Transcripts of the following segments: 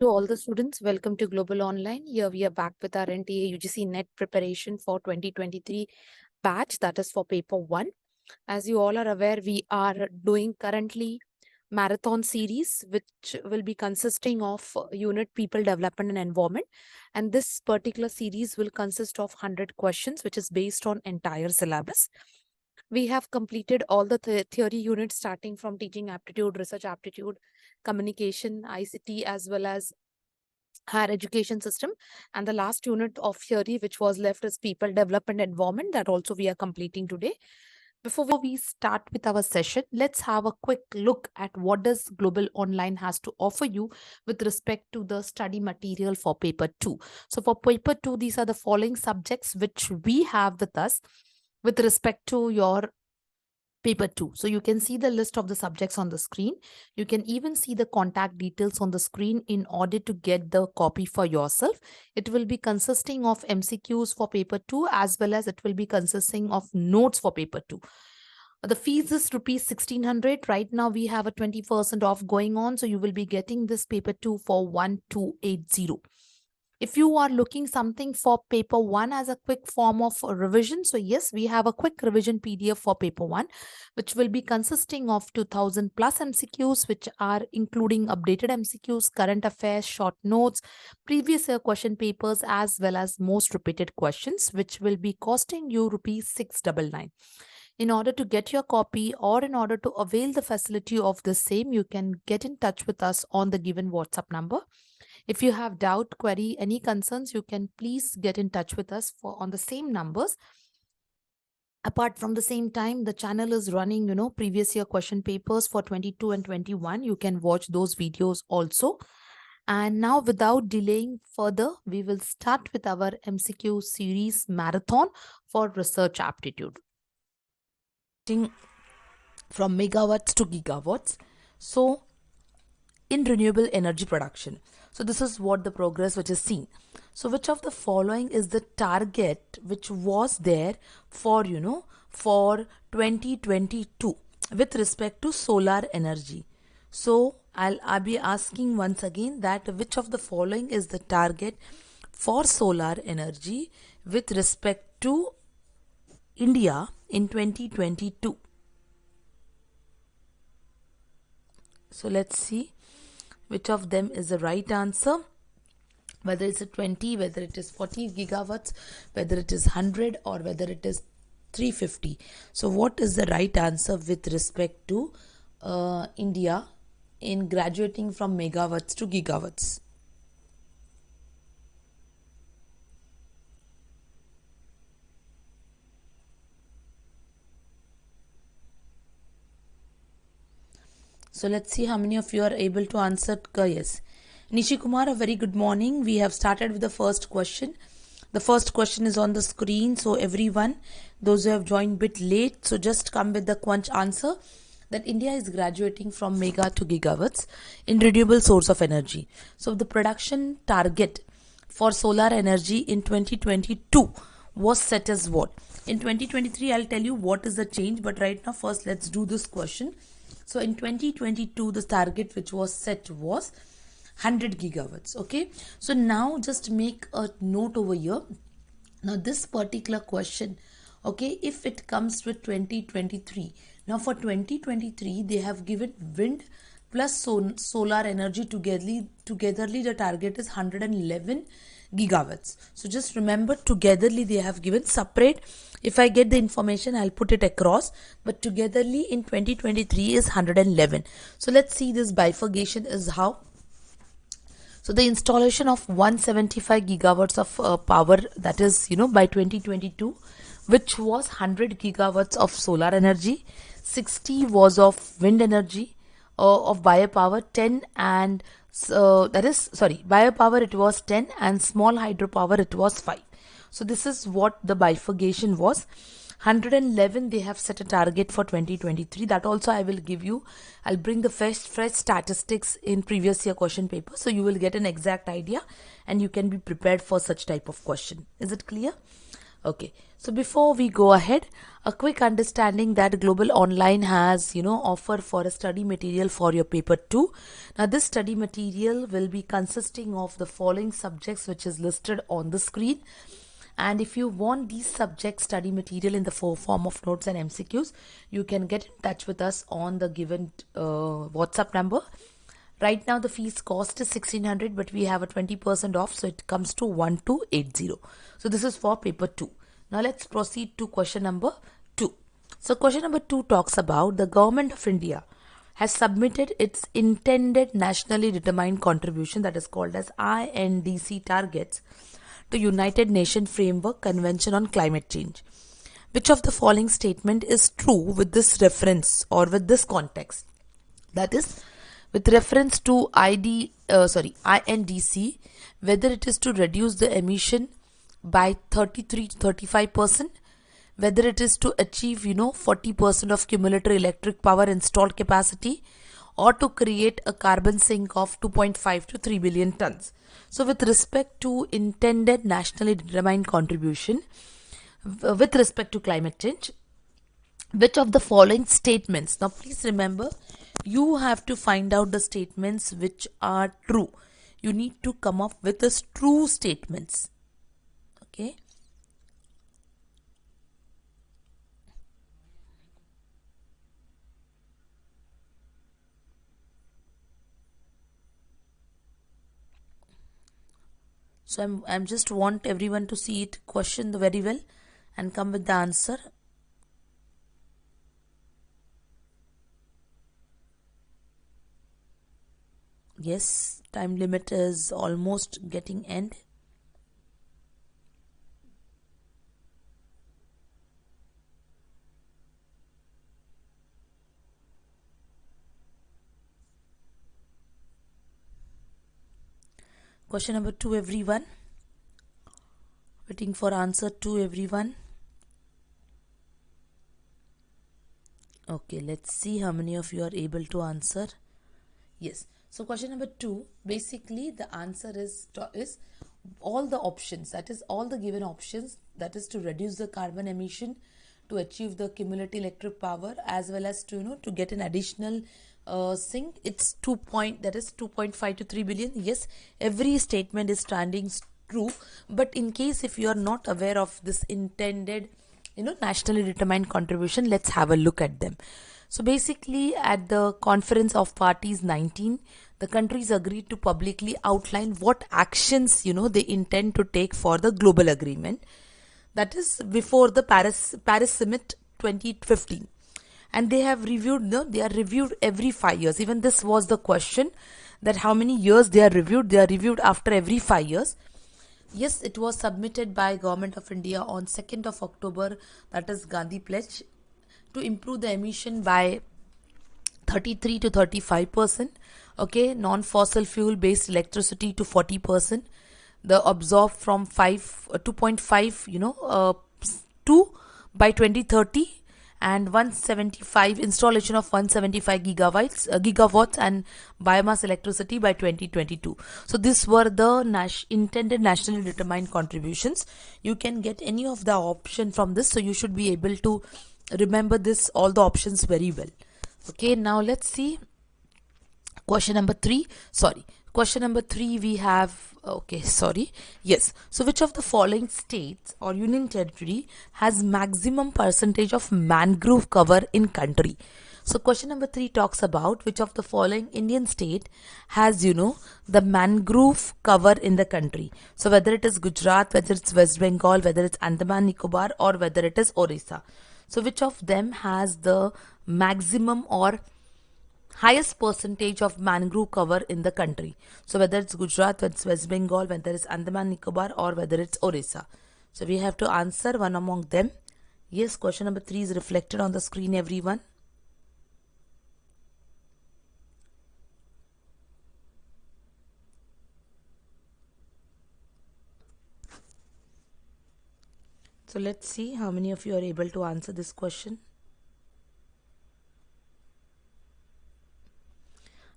To all the students, welcome to Global Online. Here we are back with our NTA UGC NET preparation for 2023 batch, that is for paper 1. As you all are aware, we are doing currently marathon series, which will be consisting of unit people development and environment. And this particular series will consist of 100 questions, which is based on entire syllabus. We have completed all the theory units starting from teaching aptitude, research aptitude, communication, ICT, as well as higher education system. And the last unit of theory which was left is people development environment, that also we are completing today. Before we start with our session, let's have a quick look at what does Global Online has to offer you with respect to the study material for paper 2. So for paper 2, these are the following subjects which we have with us with respect to your paper 2. So you can see the list of the subjects on the screen. You can even see the contact details on the screen in order to get the copy for yourself. It will be consisting of MCQs for paper 2 as well as it will be consisting of notes for paper 2. The fees is rupees 1600. Right now we have a 20% off going on. So you will be getting this paper 2 for 1280. If you are looking something for paper 1 as a quick form of revision, so yes, we have a quick revision PDF for paper 1, which will be consisting of 2000 plus MCQs, which are including updated MCQs, current affairs, short notes, previous year question papers, as well as most repeated questions, which will be costing you rupees 699. In order to get your copy or in order to avail the facility of the same, you can get in touch with us on the given WhatsApp number. If you have doubt, query, any concerns, you can please get in touch with us on the same numbers. Apart from the same time, the channel is running, previous year question papers for 22 and 21. You can watch those videos also. And now without delaying further, we will start with our MCQ series marathon for research aptitude. From megawatts to gigawatts. So in renewable energy production. So this is what the progress which is seen. So which of the following is the target which was there for, for 2022 with respect to solar energy? So I'll be asking once again that which of the following is the target for solar energy with respect to India in 2022. So let's see which of them is the right answer, whether it's a 20, whether it is 40 gigawatts, whether it is 100 or whether it is 350. So what is the right answer with respect to India in graduating from megawatts to gigawatts? So let's see how many of you are able to answer yes. Nishi Kumar, a very good morning. We have started with the first question. The first question is on the screen. So everyone, those who have joined a bit late, so just come with the quench answer that India is graduating from mega to gigawatts in renewable source of energy. So the production target for solar energy in 2022 was set as what? In 2023, I'll tell you what is the change. But right now, first let's do this question. So in 2022, the target which was set was 100 gigawatts. Okay. So now just make a note over here. Now this particular question, okay, if it comes with 2023. Now for 2023, they have given wind plus solar energy togetherly the target is 111 gigawatts. So just remember, togetherly they have given separate. If I get the information, I'll put it across, but togetherly in 2023 is 111. So let's see this bifurcation is how. So the installation of 175 gigawatts of power, that is, by 2022, which was 100 gigawatts of solar energy, 60 was of wind energy, of biopower 10, and biopower it was 10 and small hydropower it was 5. So this is what the bifurcation was. 111 they have set a target for 2023. That also I will give you. I'll bring the fresh statistics in previous year question paper, so you will get an exact idea and you can be prepared for such type of question. Is it clear? Okay, so before we go ahead, a quick understanding that Global Online has, offer for a study material for your paper 2. Now, this study material will be consisting of the following subjects which is listed on the screen. And if you want these subject study material in the form of notes and MCQs, you can get in touch with us on the given WhatsApp number. Right now the fees cost is 1600, but we have a 20% off, so it comes to 1280. So this is for paper 2. Now let's proceed to question number 2. So question number 2 talks about the government of India has submitted its intended nationally determined contribution, that is called as INDC targets, to United Nations Framework Convention on Climate Change. Which of the following statement is true with this reference or with this context? That is, with reference to INDC, whether it is to reduce the emission by 33 to 35%, whether it is to achieve 40% of cumulative electric power installed capacity, or to create a carbon sink of 2.5 to 3 billion tons. So with respect to intended nationally determined contribution with respect to climate change, which of the following statements, now please remember, you have to find out the statements which are true. You need to come up with the true statements. Okay. So I'm just want everyone to see it, question very well and come with the answer. Yes, time limit is almost getting end. Question number 2, everyone. Waiting for answer 2, everyone. Okay, let's see how many of you are able to answer. Yes. So question number 2, basically the answer is all the options, that is all the given options, that is to reduce the carbon emission, to achieve the cumulative electric power, as well as to to get an additional sink. It's 2.5 to 3 billion. Yes, every statement is standing true, but in case if you are not aware of this intended nationally determined contribution, let's have a look at them. So basically, at the Conference of Parties 19, the countries agreed to publicly outline what actions they intend to take for the global agreement, that is before the Paris Summit 2015. And they have reviewed, they are reviewed every 5 years. Even this was the question, that how many years they are reviewed. They are reviewed after every 5 years. Yes, it was submitted by Government of India on 2nd of October, that is Gandhi Pledge, to improve the emission by 33 to 35%. Okay, non-fossil fuel based electricity to 40%. The absorb from 2.5 2 by 2030, and 175 installation of 175 gigawatts and biomass electricity by 2022. So these were the intended nationally determined contributions. You can get any of the option from this, so you should be able to remember this, all the options very well. Okay, now let's see question number 3. Question number 3 we have, yes. So which of the following states or union territory has maximum percentage of mangrove cover in country? So question number 3 talks about which of the following Indian state has, the mangrove cover in the country. So whether it is Gujarat, whether it's West Bengal, whether it's Andaman Nicobar, or whether it is Orissa. So which of them has the maximum or highest percentage of mangrove cover in the country? So whether it's Gujarat, whether it's West Bengal, whether it's Andaman Nicobar, or whether it's Orissa. So we have to answer one among them. Yes, question number 3 is reflected on the screen, everyone. So let's see how many of you are able to answer this question.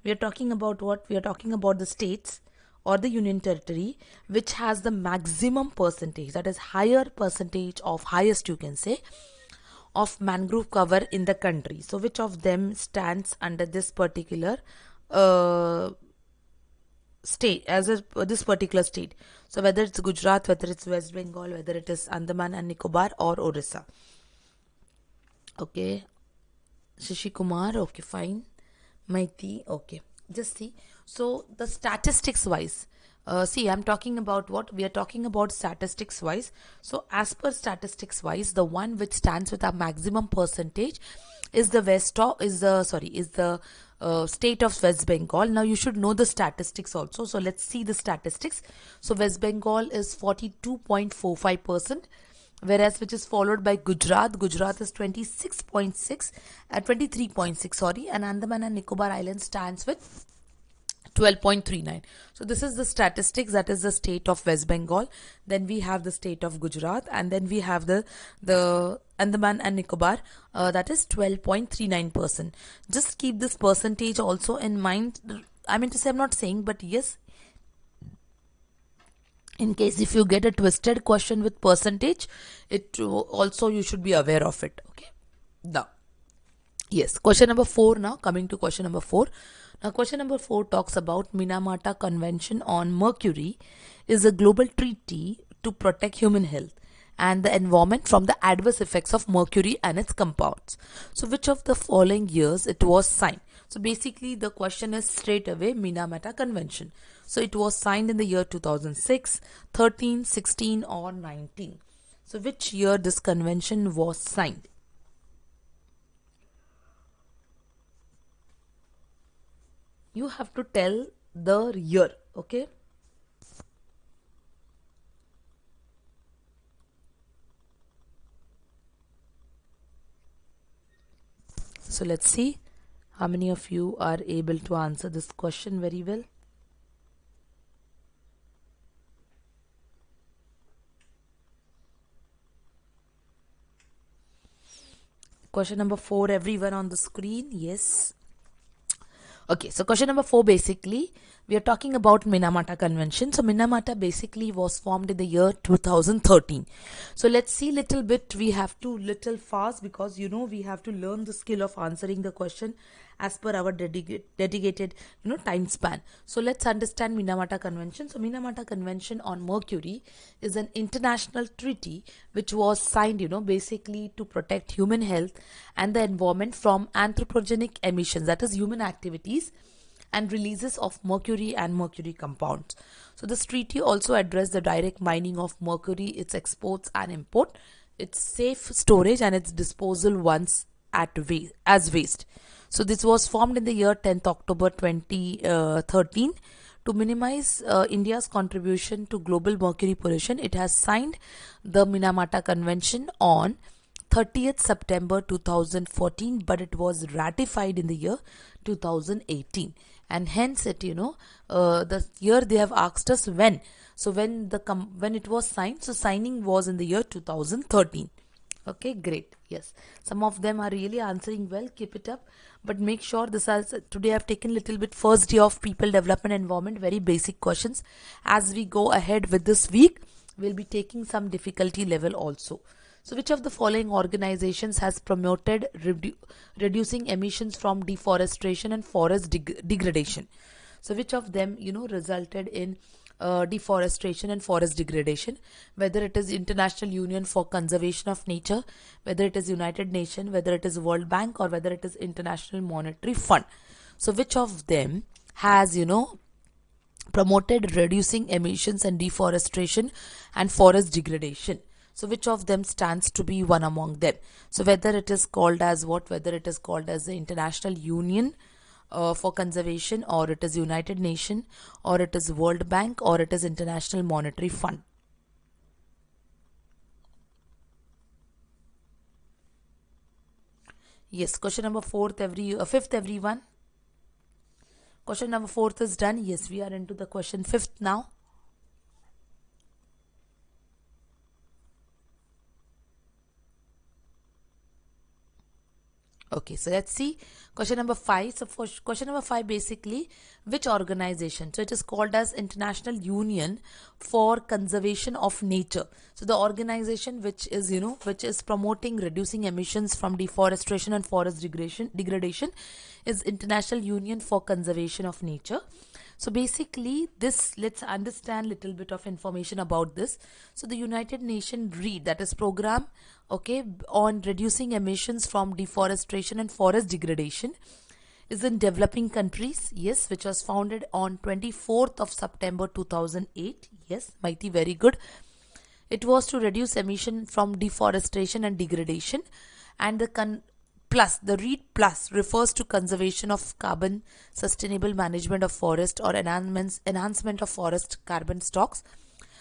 We are talking about what? We are talking about the states or the union territory which has the maximum percentage, that is higher percentage of, highest you can say, of mangrove cover in the country? So which of them stands under this particular state, as this particular state? So whether it's Gujarat, whether it's West Bengal, whether it is Andaman and Nicobar or Orissa. Okay, Shishi Kumar, okay, fine. Maiti, okay. Just see. So the statistics wise, see, I'm talking about what we are talking about statistics wise. So as per statistics wise, the one which stands with a maximum percentage is the state of West Bengal. Now you should know the statistics also. So let's see the statistics. So West Bengal is 42.45%. Whereas which is followed by Gujarat. Gujarat is 23.6, sorry, and Andaman and Nicobar Island stands with 12.39. So this is the statistics, that is the state of West Bengal. Then we have the state of Gujarat, and then we have the Andaman and Nicobar, that is 12.39%. Just keep this percentage also in mind. I mean to say, I'm not saying, but yes, in case if you get a twisted question with percentage, it also you should be aware of it. Okay, now yes, question number 4. Now coming to question number 4. Now question number 4 talks about Minamata Convention on Mercury is a global treaty to protect human health and the environment from the adverse effects of mercury and its compounds. So which of the following years it was signed? So basically the question is straight away Minamata Convention. So it was signed in the year 2006, 13, 16 or 19. So which year this convention was signed? You have to tell the year, okay? So let's see how many of you are able to answer this question very well. Question number 4, everyone on the screen, yes. Okay, so question number 4, basically we are talking about Minamata Convention. So Minamata basically was formed in the year 2013. So let's see little bit. We have to little fast because we have to learn the skill of answering the question as per our dedicated time span. So let's understand Minamata Convention. So Minamata Convention on Mercury is an international treaty which was signed basically to protect human health and the environment from anthropogenic emissions, that is human activities and releases of mercury and mercury compounds. So this treaty also addressed the direct mining of mercury, its exports and import, its safe storage and its disposal once as waste. So this was formed in the year 10th October 2013 to minimize India's contribution to global mercury pollution. It has signed the Minamata Convention on 30th September 2014, but it was ratified in the year 2018, and hence it the year they have asked us when. So when it was signed, so signing was in the year 2013. Okay, great. Yes, some of them are really answering well. Keep it up, but make sure this is today I've taken little bit first day of people development environment, very basic questions. As we go ahead with this week, we'll be taking some difficulty level also. So which of the following organizations has promoted reducing emissions from deforestation and forest degradation? So which of them resulted in deforestation and forest degradation? Whether it is International Union for Conservation of Nature, whether it is United Nations, whether it is World Bank, or whether it is International Monetary Fund. So which of them has promoted reducing emissions and deforestation and forest degradation? So which of them stands to be one among them? So whether it is called as what? Whether it is called as the International Union for Conservation, or it is United Nations, or it is World Bank, or it is International Monetary Fund. Yes, question number 5th, everyone. Question number 4th is done. Yes, we are into the question 5th now. Okay, so let's see question number 5. So for question number 5, basically, which organization? So it is called as International Union for Conservation of Nature. So the organization which is, which is promoting reducing emissions from deforestation and forest degradation is International Union for Conservation of Nature. So basically this, let's understand little bit of information about this. So the United Nations READ, that is program, okay, on reducing emissions from deforestation and forest degradation, is in developing countries, yes, which was founded on 24th of September 2008. Yes, mighty, very good. It was to reduce emission from deforestation and degradation, and the READ plus refers to conservation of carbon, sustainable management of forest, or enhancement of forest carbon stocks.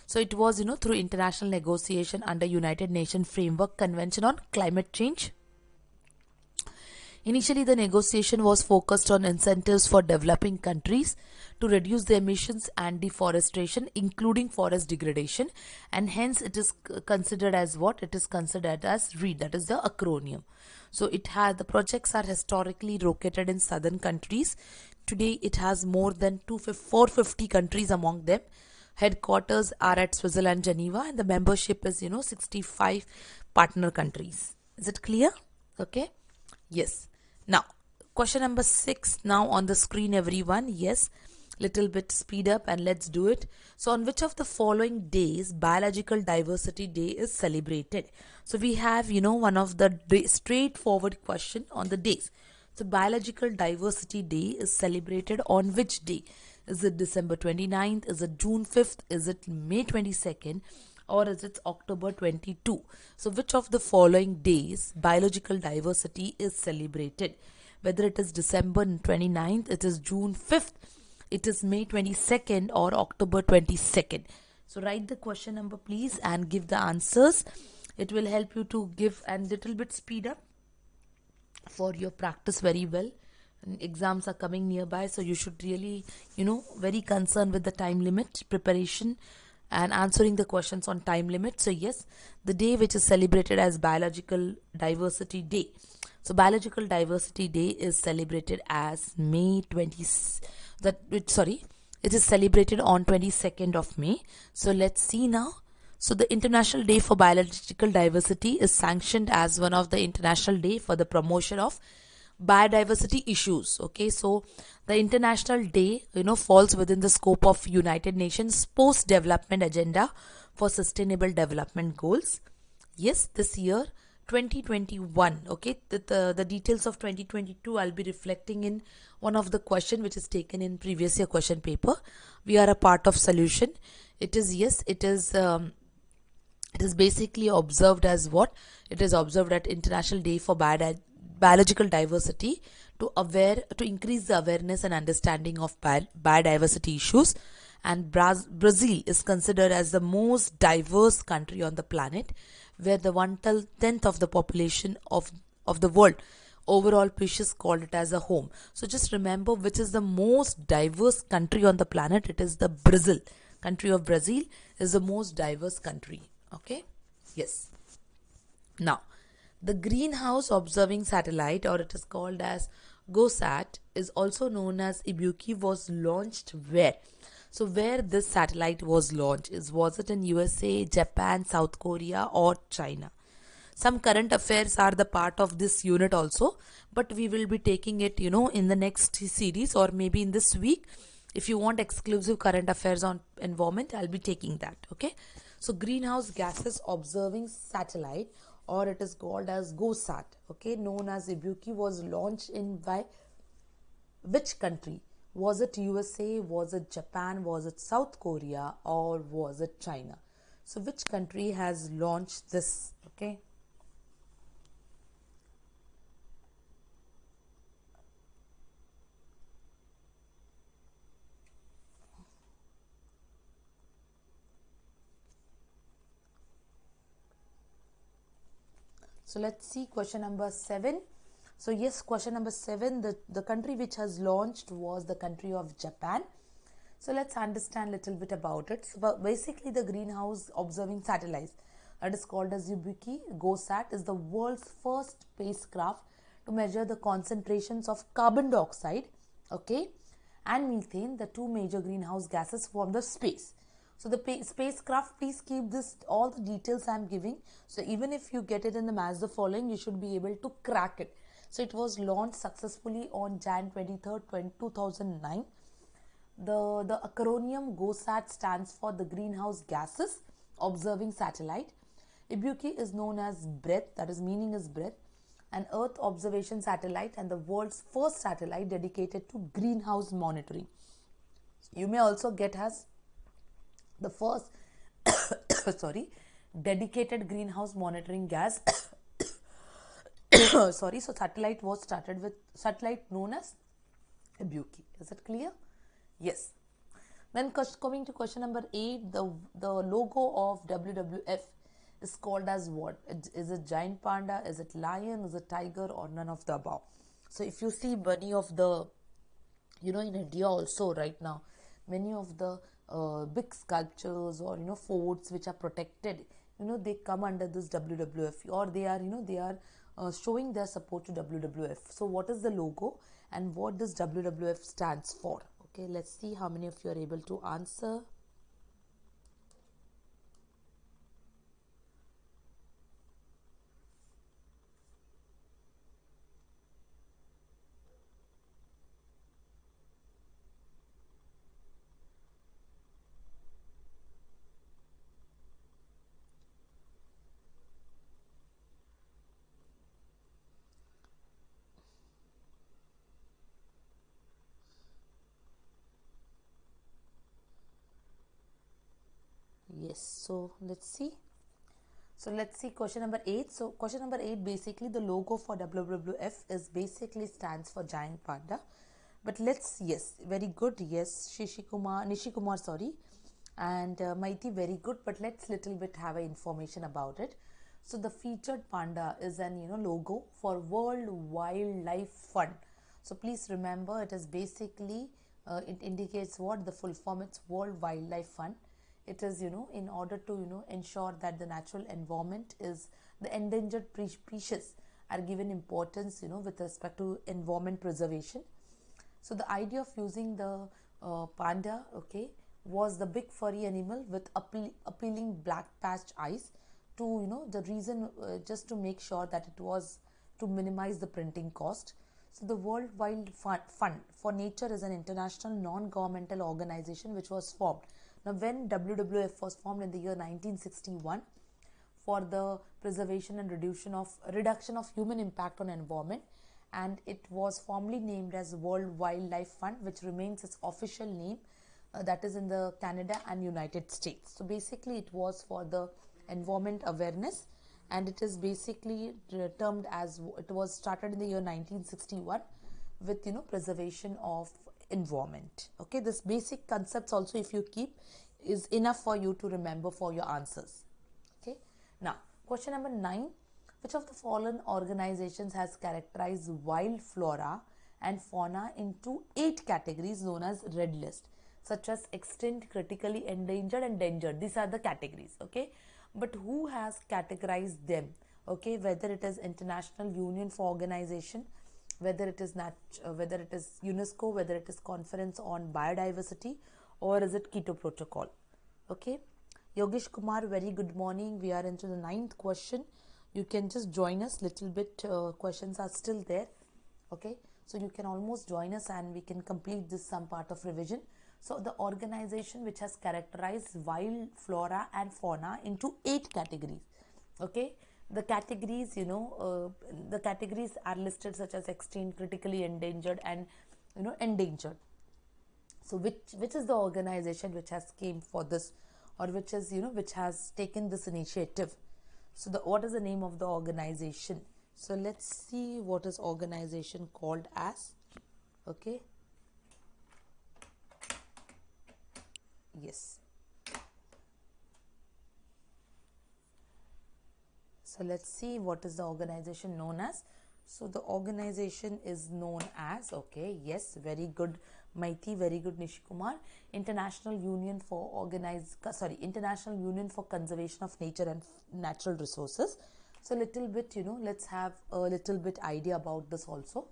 So it was, through international negotiation under United Nations Framework Convention on Climate Change. Initially, the negotiation was focused on incentives for developing countries to reduce the emissions and deforestation, including forest degradation, and hence it is considered as what? It is considered as READ, that is the acronym. So the projects are historically located in southern countries. Today, it has more than 450 countries among them. Headquarters are at Switzerland, Geneva, and the membership is, 65 partner countries. Is it clear? Okay. Yes. Now, question number 6 now on the screen, everyone. Yes, little bit speed up and let's do it. So on which of the following days Biological Diversity Day is celebrated? So we have, one of the straightforward question on the days. So Biological Diversity Day is celebrated on which day? Is it December 29th? Is it June 5th? Is it May 22nd? Or is it October 22? So which of the following days biological diversity is celebrated? Whether it is December 29th, it is June 5th, it is May 22nd, or October 22nd. So write the question number, please, and give the answers. It will help you to give and little bit speed up for your practice very well. And exams are coming nearby, so you should really, very concerned with the time limit preparation and answering the questions on time limit. So yes, the day which is celebrated as Biological Diversity Day. So Biological Diversity Day is celebrated as it is celebrated on 22nd of May. So let's see now. So the International Day for Biological Diversity is sanctioned as one of the international day for the promotion of biodiversity issues. Okay, so the International Day, falls within the scope of United Nations Post-Development Agenda for Sustainable Development Goals. Yes, this year 2021. Okay, the details of 2022 I'll be reflecting in one of the question which is taken in previous year question paper. We are a part of solution. It is basically observed as what? It is observed at International Day for Biological Diversity to increase the awareness and understanding of biodiversity issues. And Brazil is considered as the most diverse country on the planet, where the 1/10 of the population of the world overall species called it as a home. So just remember which is the most diverse country on the planet. It is the Brazil. Country of Brazil is the most diverse country. Okay. Yes. Now, the Greenhouse Observing Satellite, or it is called as GOSAT, is also known as Ibuki, was launched where? So where this satellite was launched was it in USA, Japan, South Korea, or China? Some current affairs are the part of this unit also, but we will be taking it, in the next series or maybe in this week. If you want exclusive current affairs on environment, I'll be taking that. Okay. So Greenhouse Gases Observing Satellite, or it is called as GOSAT, okay, known as Ibuki, was launched by which country? Was it USA, was it Japan, was it South Korea, or was it China? So which country has launched this? Okay. So let's see question number 7. So yes, question number 7, the country which has launched was the country of Japan. So let's understand a little bit about it. So basically, the Greenhouse Observing Satellite, that is called as Ibuki GOSAT, is the world's first spacecraft to measure the concentrations of carbon dioxide, okay, and methane, the two major greenhouse gases from the space. So the spacecraft, please keep this, all the details I am giving. So even if you get it in the match the following, you should be able to crack it. So it was launched successfully on Jan 23rd, 2009. The acronym GOSAT stands for the Greenhouse Gases Observing Satellite. IBUCI is known as BREATH, that is meaning is breath, an Earth observation satellite and the world's first satellite dedicated to greenhouse monitoring. You may also get as the first dedicated greenhouse monitoring gas. Sorry, so satellite was started with satellite known as IBUCI. Is it clear? Yes. Then coming to question number 8, the logo of WWF is called as what? Is it giant panda? Is it lion? Is it tiger? Or none of the above? So if you see many of the, in India also right now, many of the big sculptures or forts which are protected, they come under this WWF, or they are showing their support to WWF. So what is the logo and what does WWF stands for? Okay, let's see how many of you are able to answer. Yes, so let's see. So let's see question number 8. So question number 8, basically the logo for WWF is basically stands for giant panda. But let's, yes, very good. Yes, Nishikumar, sorry. And Maiti, very good. But let's little bit have information about it. So the featured panda is an logo for World Wildlife Fund. So please remember, it is basically it indicates what the full form. It's World Wildlife Fund. It is in order to ensure that the natural environment is, the endangered species are given importance with respect to environment preservation. So the idea of using the panda, okay, was the big furry animal with appealing black patched eyes to the reason just to make sure that it was to minimize the printing cost. So the World Wild Fund for Nature is an international non-governmental organization which was formed. Now, when WWF was formed in the year 1961 for the preservation and reduction of human impact on environment, and it was formally named as World Wildlife Fund, which remains its official name, that is in the Canada and United States. So basically, it was for the environment awareness, and it is basically termed as, it was started in the year 1961 with preservation of environment. Okay, this basic concepts also, if you keep, is enough for you to remember for your answers. Okay, now question number 9, which of the following organizations has characterized wild flora and fauna into 8 categories known as red list, such as extinct, critically endangered and endangered? These are the categories. Okay, but who has categorized them? Okay, whether it is International Union for Organization, whether it is UNESCO, whether it is Conference on Biodiversity, or is it Keto Protocol? Okay, Yogesh Kumar, very good morning. We are into the 9th question. You can just join us little bit. Questions are still there. Okay, so you can almost join us and we can complete this some part of revision. So the organization which has characterized wild flora and fauna into 8 categories. Okay, the categories the categories are listed such as extinct, critically endangered and endangered. So which is the organization which has came for this, or which is which has taken this initiative? So what is the name of the organization? So let's see what is organization called as. Okay, yes, so let's see what is the organization known as. So the organization is known as, okay, yes, very good Maiti, very good Nishikumar, International Union for Conservation of Nature and Natural Resources. So little bit, let's have a little bit idea about this also.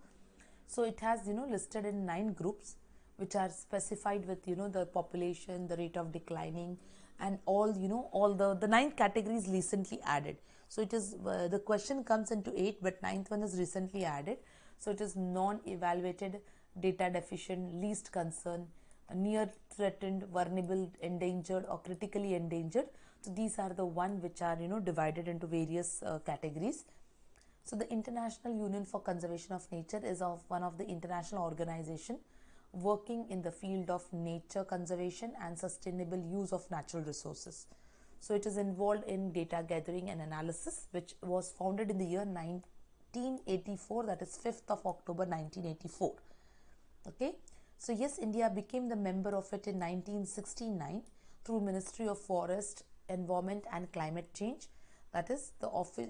So it has, listed in 9 groups, which are specified with, the population, the rate of declining, and all, all the 9 categories recently added. So it is, the question comes into 8, but 9th one is recently added. So it is non-evaluated, data deficient, least concern, near threatened, vulnerable, endangered, or critically endangered. So these are the one which are, divided into various categories. So the International Union for Conservation of Nature is one of the international organization working in the field of nature conservation and sustainable use of natural resources. So it is involved in data gathering and analysis, which was founded in the year 1984, that is 5th of October 1984. Okay. So yes, India became the member of it in 1969 through Ministry of Forest, Environment and Climate Change. That is the office,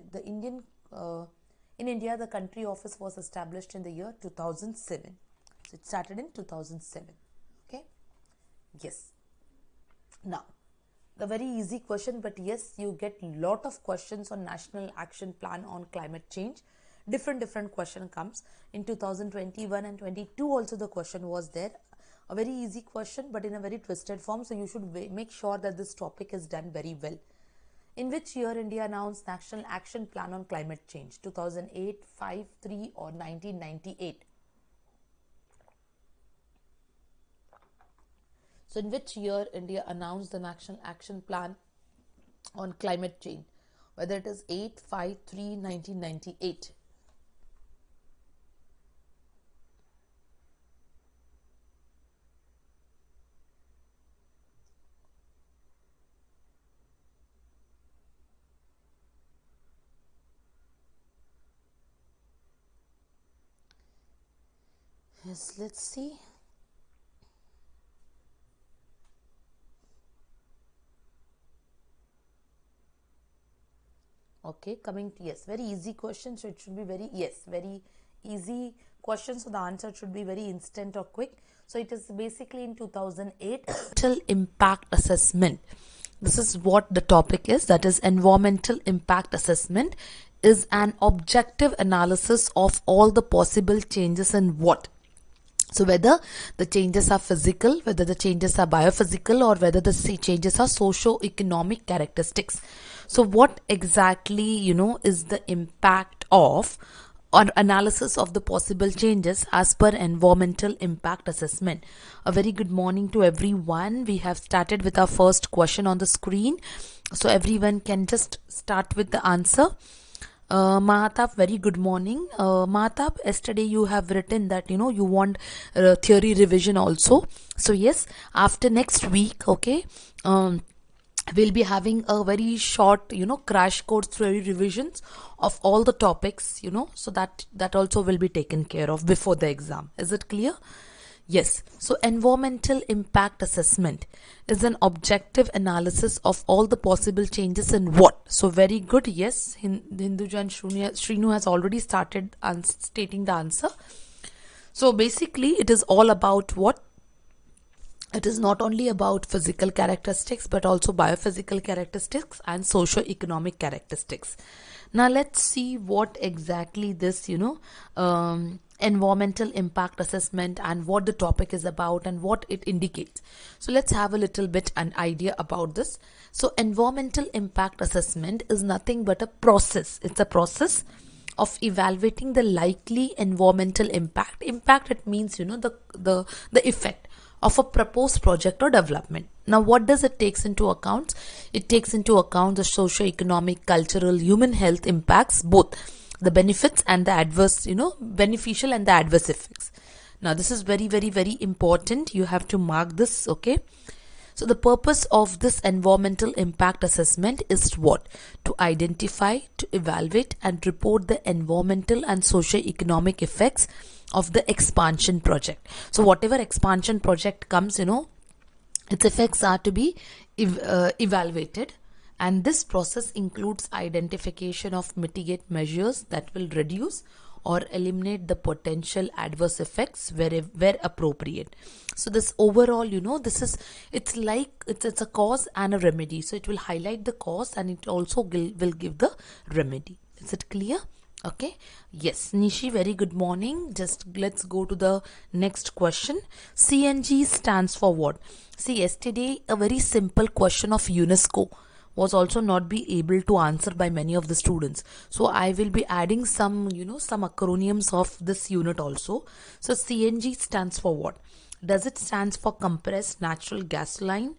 in India, the country office was established in the year 2007. So it started in 2007. Okay. Yes. Now, the very easy question, but yes, you get lot of questions on National Action Plan on Climate Change. Different question comes in 2021 and 22 also. The question was there, a very easy question but in a very twisted form, so you should make sure that this topic is done very well. In which year India announced National Action Plan on Climate Change? 2008, 5, 3 or 1998? So in which year India announced the National Action Plan on Climate Change? Whether it is 8, 5, 3, 1998. Yes, let's see. Okay, coming to, yes, very easy question, so it should be very easy question, so the answer should be very instant or quick. So it is basically in 2008, environmental impact assessment. This is what the topic is, that is environmental impact assessment is an objective analysis of all the possible changes in what. So whether the changes are physical, whether the changes are biophysical, or whether the changes are socio-economic characteristics. So what exactly, is the impact of or analysis of the possible changes as per environmental impact assessment? A very good morning to everyone. We have started with our first question on the screen. So everyone can just start with the answer. Mahatab, very good morning. Mahatab, yesterday you have written that you want theory revision also. So yes, after next week, okay, we'll be having a very short crash course theory revisions of all the topics, so that also will be taken care of before the exam. Is it clear? Yes. So environmental impact assessment is an objective analysis of all the possible changes in what. So very good. Yes. Hinduja and Shrinu has already started stating the answer. So basically it is all about what? It is not only about physical characteristics but also biophysical characteristics and socio-economic characteristics. Now let's see what exactly this environmental impact assessment and what the topic is about and what it indicates. So let's have a little bit an idea about this. So environmental impact assessment is nothing but a process. It's a process of evaluating the likely environmental impact. Impact, it means the effect of a proposed project or development. Now what does it takes into account? It takes into account the socio-economic, cultural, human health impacts, both the benefits and the adverse, beneficial and the adverse effects. Now this is very important. You have to mark this, okay? So the purpose of this environmental impact assessment is what? To identify, to evaluate and report the environmental and socio-economic effects of the expansion project. So whatever expansion project comes, its effects are to be evaluated. And this process includes identification of mitigate measures that will reduce or eliminate the potential adverse effects where appropriate. So this overall, it's a cause and a remedy. So it will highlight the cause and it also will give the remedy. Is it clear? Okay. Yes, Nishi, very good morning. Just let's go to the next question. CNG stands for what? See, yesterday a very simple question of UNESCO was also not be able to answer by many of the students. So I will be adding some, some acronyms of this unit also. So CNG stands for what? Does it stands for compressed natural gasoline?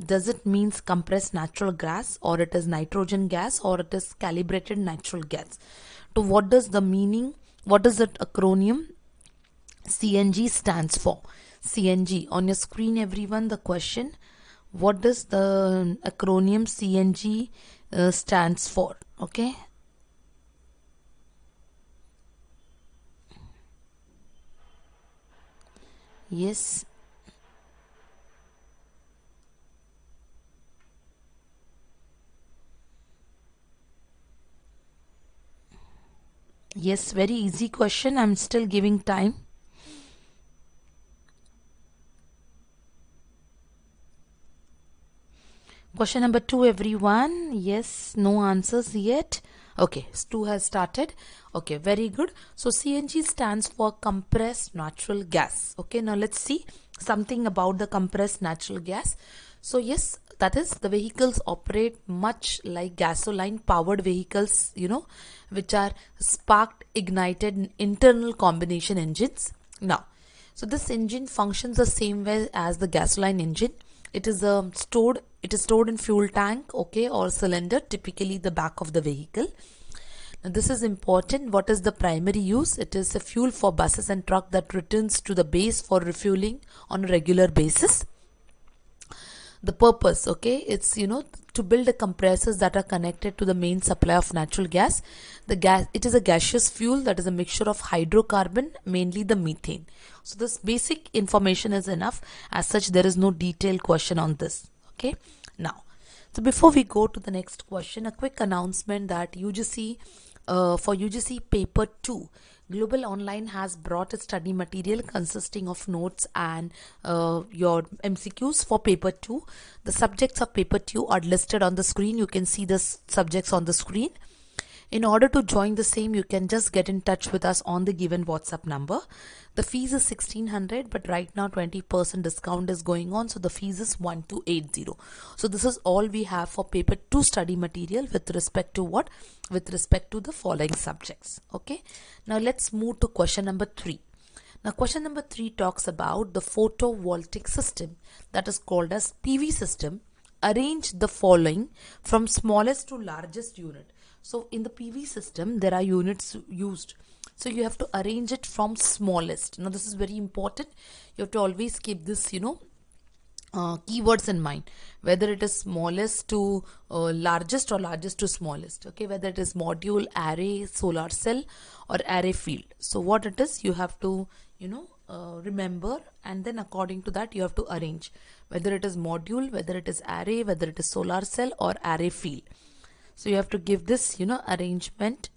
Does it means compressed natural gas, or it is nitrogen gas, or it is calibrated natural gas? So what does the meaning? What does that acronym CNG stands for? CNG on your screen, everyone. The question: what does the acronym CNG stands for? Okay. Yes. Yes, very easy question. I'm still giving time. Question number 2, everyone. Yes, no answers yet. Okay, 2 has started. Okay, very good. So CNG stands for compressed natural gas. Okay, now let's see something about the compressed natural gas. So yes, that is, the vehicles operate much like gasoline powered vehicles, which are spark ignited internal combination engines. Now, so this engine functions the same way as the gasoline engine. It is stored in fuel tank, okay, or cylinder, typically the back of the vehicle. Now this is important. What is the primary use? It is a fuel for buses and truck that returns to the base for refueling on a regular basis. The purpose, okay, it's to build the compressors that are connected to the main supply of natural gas. It is a gaseous fuel that is a mixture of hydrocarbon, mainly the methane. So this basic information is enough. As such, there is no detailed question on this. Okay, now, so before we go to the next question, a quick announcement that UGC for UGC Paper 2, Global Online has brought a study material consisting of notes and your MCQs for Paper 2. The subjects of Paper 2 are listed on the screen. You can see the subjects on the screen. In order to join the same, you can just get in touch with us on the given WhatsApp number. The fees is 1600, but right now 20% discount is going on, so the fees is 1280. So this is all we have for Paper 2 study material with respect to what? With respect to the following subjects. Okay. Now let's move to question number 3. Now question number 3 talks about the photovoltaic system, that is called as PV system. Arrange the following from smallest to largest unit. So in the PV system, there are units used. So you have to arrange it from smallest. Now this is very important. You have to always keep this, keywords in mind, whether it is smallest to largest or largest to smallest. Okay, whether it is module, array, solar cell, or array field. So what it is, you have to, remember, and then according to that you have to arrange whether it is module, whether it is array, whether it is solar cell or array field. So you have to give this, arrangement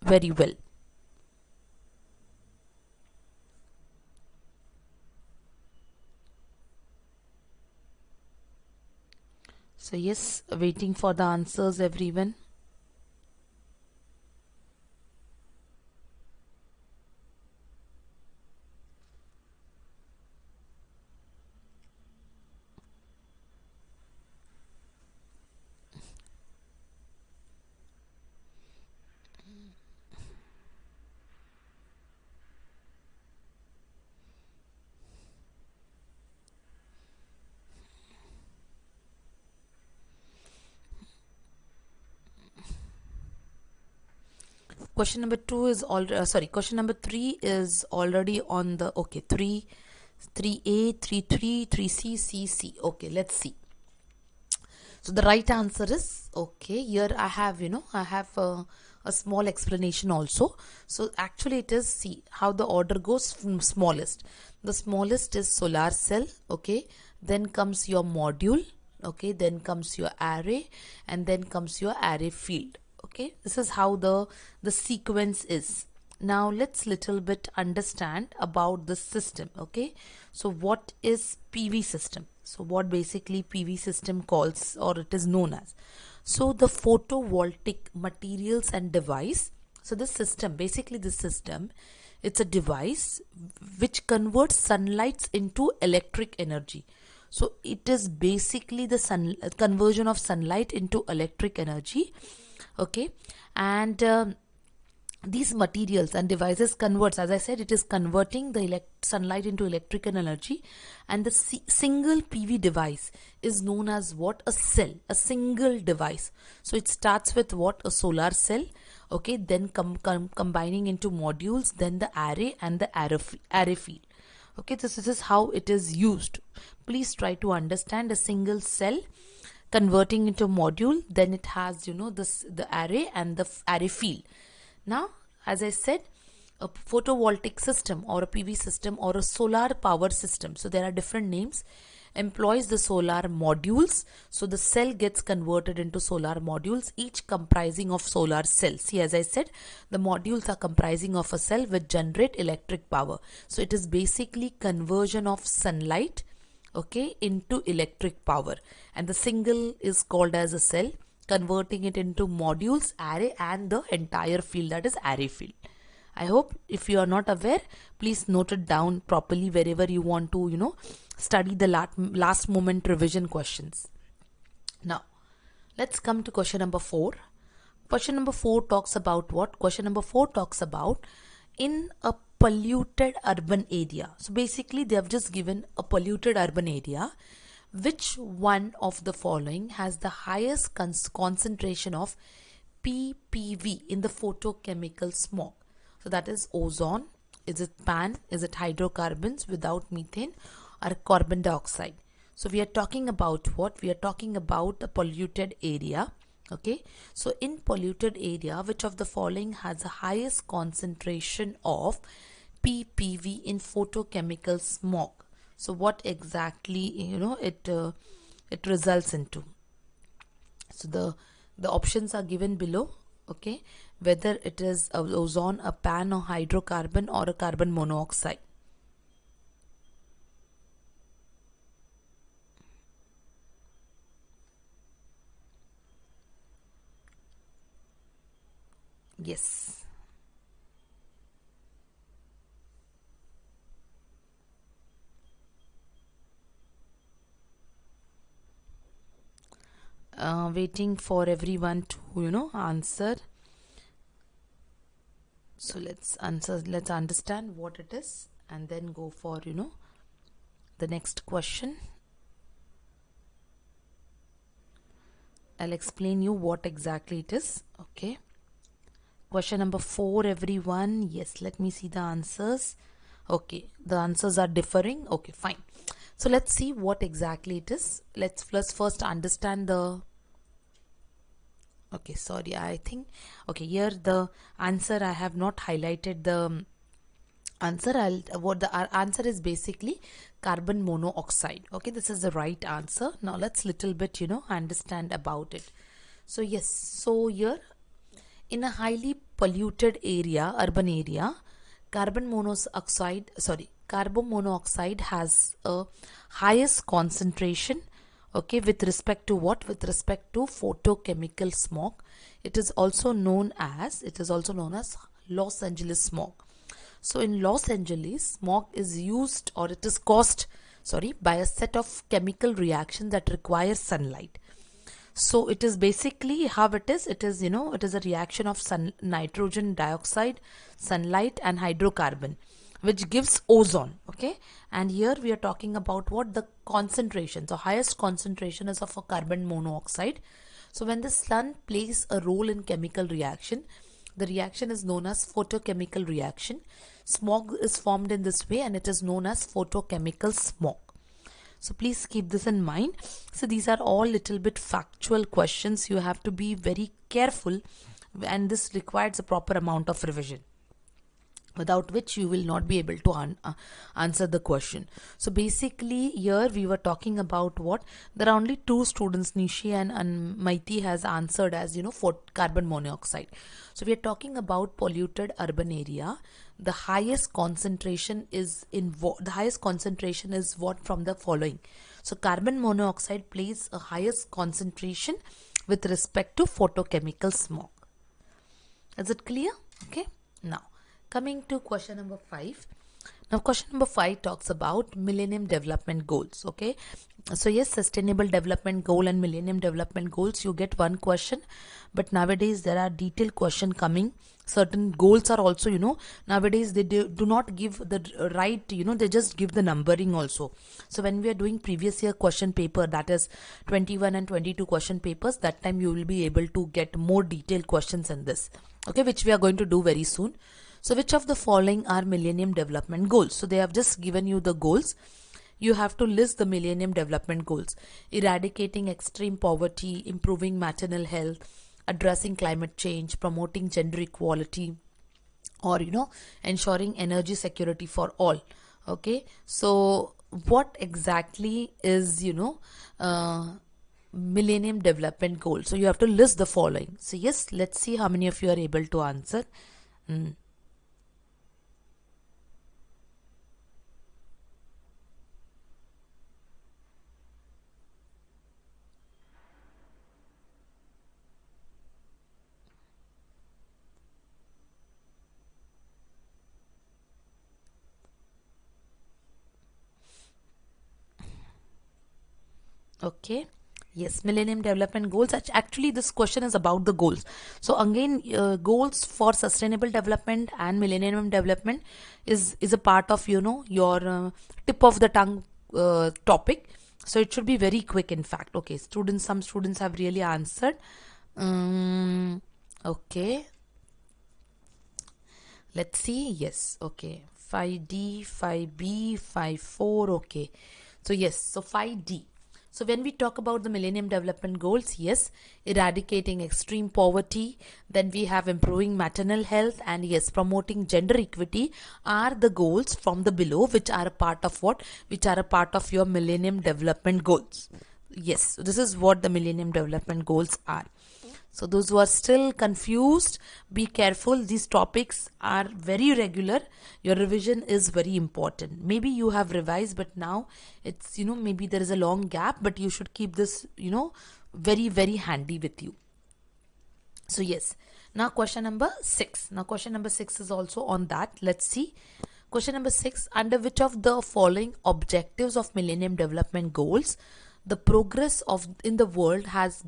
very well. So yes, waiting for the answers, everyone. Question number 2 is already, question number 3 is already on the, okay, 3A, 3, 3C, CC. Okay, let's see. So the right answer is, okay, here I have, a small explanation also. So actually it is, see how the order goes from smallest. The smallest is solar cell, okay, then comes your module, okay, then comes your array, and then comes your array field. Okay, this is how the sequence is. Now let's little bit understand about the system. Okay, so what is PV system? So what basically PV system calls, or it is known as? So the photovoltaic materials and device. So this system, basically this system, it's a device which converts sunlight into electric energy. So it is basically the conversion of sunlight into electric energy. Okay, and these materials and devices converts, as I said, it is converting the sunlight into electrical energy. And the single PV device is known as what? A cell, a single device. So it starts with what? A solar cell. Okay, then combining into modules, then the array and the array field. Okay, this is how it is used. Please try to understand a single cell converting into module, then it has, you know, the array and the array field. Now, as I said, a photovoltaic system or a PV system or a solar power system, so there are different names, employs the solar modules. So the cell gets converted into solar modules, each comprising of solar cells. See, as I said, the modules are comprising of a cell which generate electric power. So it is basically conversion of sunlight, okay, into electric power, and the single is called as a cell, converting it into modules, array, and the entire field, that is array field. I hope if you are not aware, please note it down properly wherever you want to, you know, study the last moment revision questions. Now, let's come to question number 4. Question number 4 talks about what? Question number 4 talks about in a polluted urban area. So basically they have just given a polluted urban area. Which one of the following has the highest concentration of ppv in the photochemical smog? So that is ozone, is it pan, is it hydrocarbons without methane, or carbon dioxide? So we are talking about what? We are talking about a polluted area. Okay, so in polluted area, which of the following has the highest concentration of ppv in photochemical smog? So what exactly, you know, it results into? So the options are given below. Okay, whether it is a ozone, a pan, or hydrocarbon, or a carbon monoxide. Yes. Waiting for everyone to, you know, answer. So let's understand what it is and then go for, you know, the next question. I'll explain you what exactly it is. Okay, question number 4, everyone. Yes, let me see the answers. Okay, the answers are differing. Okay, fine. So let's see what exactly it is. Let's first understand the. Okay, sorry, I think, okay, here the answer, I have not highlighted the answer. Our answer is basically carbon monoxide. Okay, this is the right answer. Now let's little bit, you know, understand about it. So yes, so here in a highly polluted area, urban area, carbon monoxide has a highest concentration. Okay, with respect to what? With respect to photochemical smog. It is also known as Los Angeles smog. So in Los Angeles, smog is used, or it is caused, by a set of chemical reactions that require sunlight. So it is basically how it is. It is, you know, it is a reaction of nitrogen dioxide, sunlight, and hydrocarbon, which gives ozone. Okay, and here we are talking about what? The concentration. So highest concentration is of a carbon monoxide. So when the sun plays a role in chemical reaction, the reaction is known as photochemical reaction. Smog is formed in this way, and it is known as photochemical smog. So please keep this in mind. So these are all little bit factual questions. You have to be very careful, and this requires a proper amount of revision, without which you will not be able to answer the question. So basically here we were talking about what? There are only 2 students, Nishi and Maiti, has answered as, you know, for carbon monoxide. So we are talking about polluted urban area. The highest concentration is what? From the following. So carbon monoxide plays a highest concentration with respect to photochemical smog. Is it clear? Okay. Now, coming to question number 5. Now, question number 5 talks about Millennium Development Goals. Okay. So, yes, Sustainable Development Goal and Millennium Development Goals, you get one question. But nowadays, there are detailed question coming. Certain goals are also, nowadays they do not give the right, they just give the numbering also. So, when we are doing previous year question paper, that is 21 and 22 question papers, that time you will be able to get more detailed questions in this. Okay, which we are going to do very soon. So which of the following are Millennium Development Goals? So they have just given you the goals. You have to list the Millennium Development Goals. Eradicating extreme poverty, improving maternal health, addressing climate change, promoting gender equality, or ensuring energy security for all. Okay, so what exactly is Millennium Development Goal? So you have to list the following. So yes, let's see how many of you are able to answer. Okay. Yes, Millennium Development Goals. Actually, this question is about the goals. So again, goals for sustainable development and Millennium Development is a part of your tip of the tongue topic. So it should be very quick. In fact, okay, some students have really answered. Okay. Let's see. Yes. Okay. 5D, 5B, 54. Okay. So yes. So 5D. So when we talk about the Millennium Development Goals, yes, eradicating extreme poverty, then we have improving maternal health, and yes, promoting gender equity are the goals from the below, which are a part of what? Which are a part of your Millennium Development Goals. Yes, so this is what the Millennium Development Goals are. So those who are still confused, be careful. These topics are very regular. Your revision is very important. Maybe you have revised, but now it's, maybe there is a long gap, but you should keep this, very, very handy with you. So yes, now question number 6. Now question number 6 is also on that. Let's see. Question number 6, under which of the following objectives of Millennium Development Goals, the progress in the world as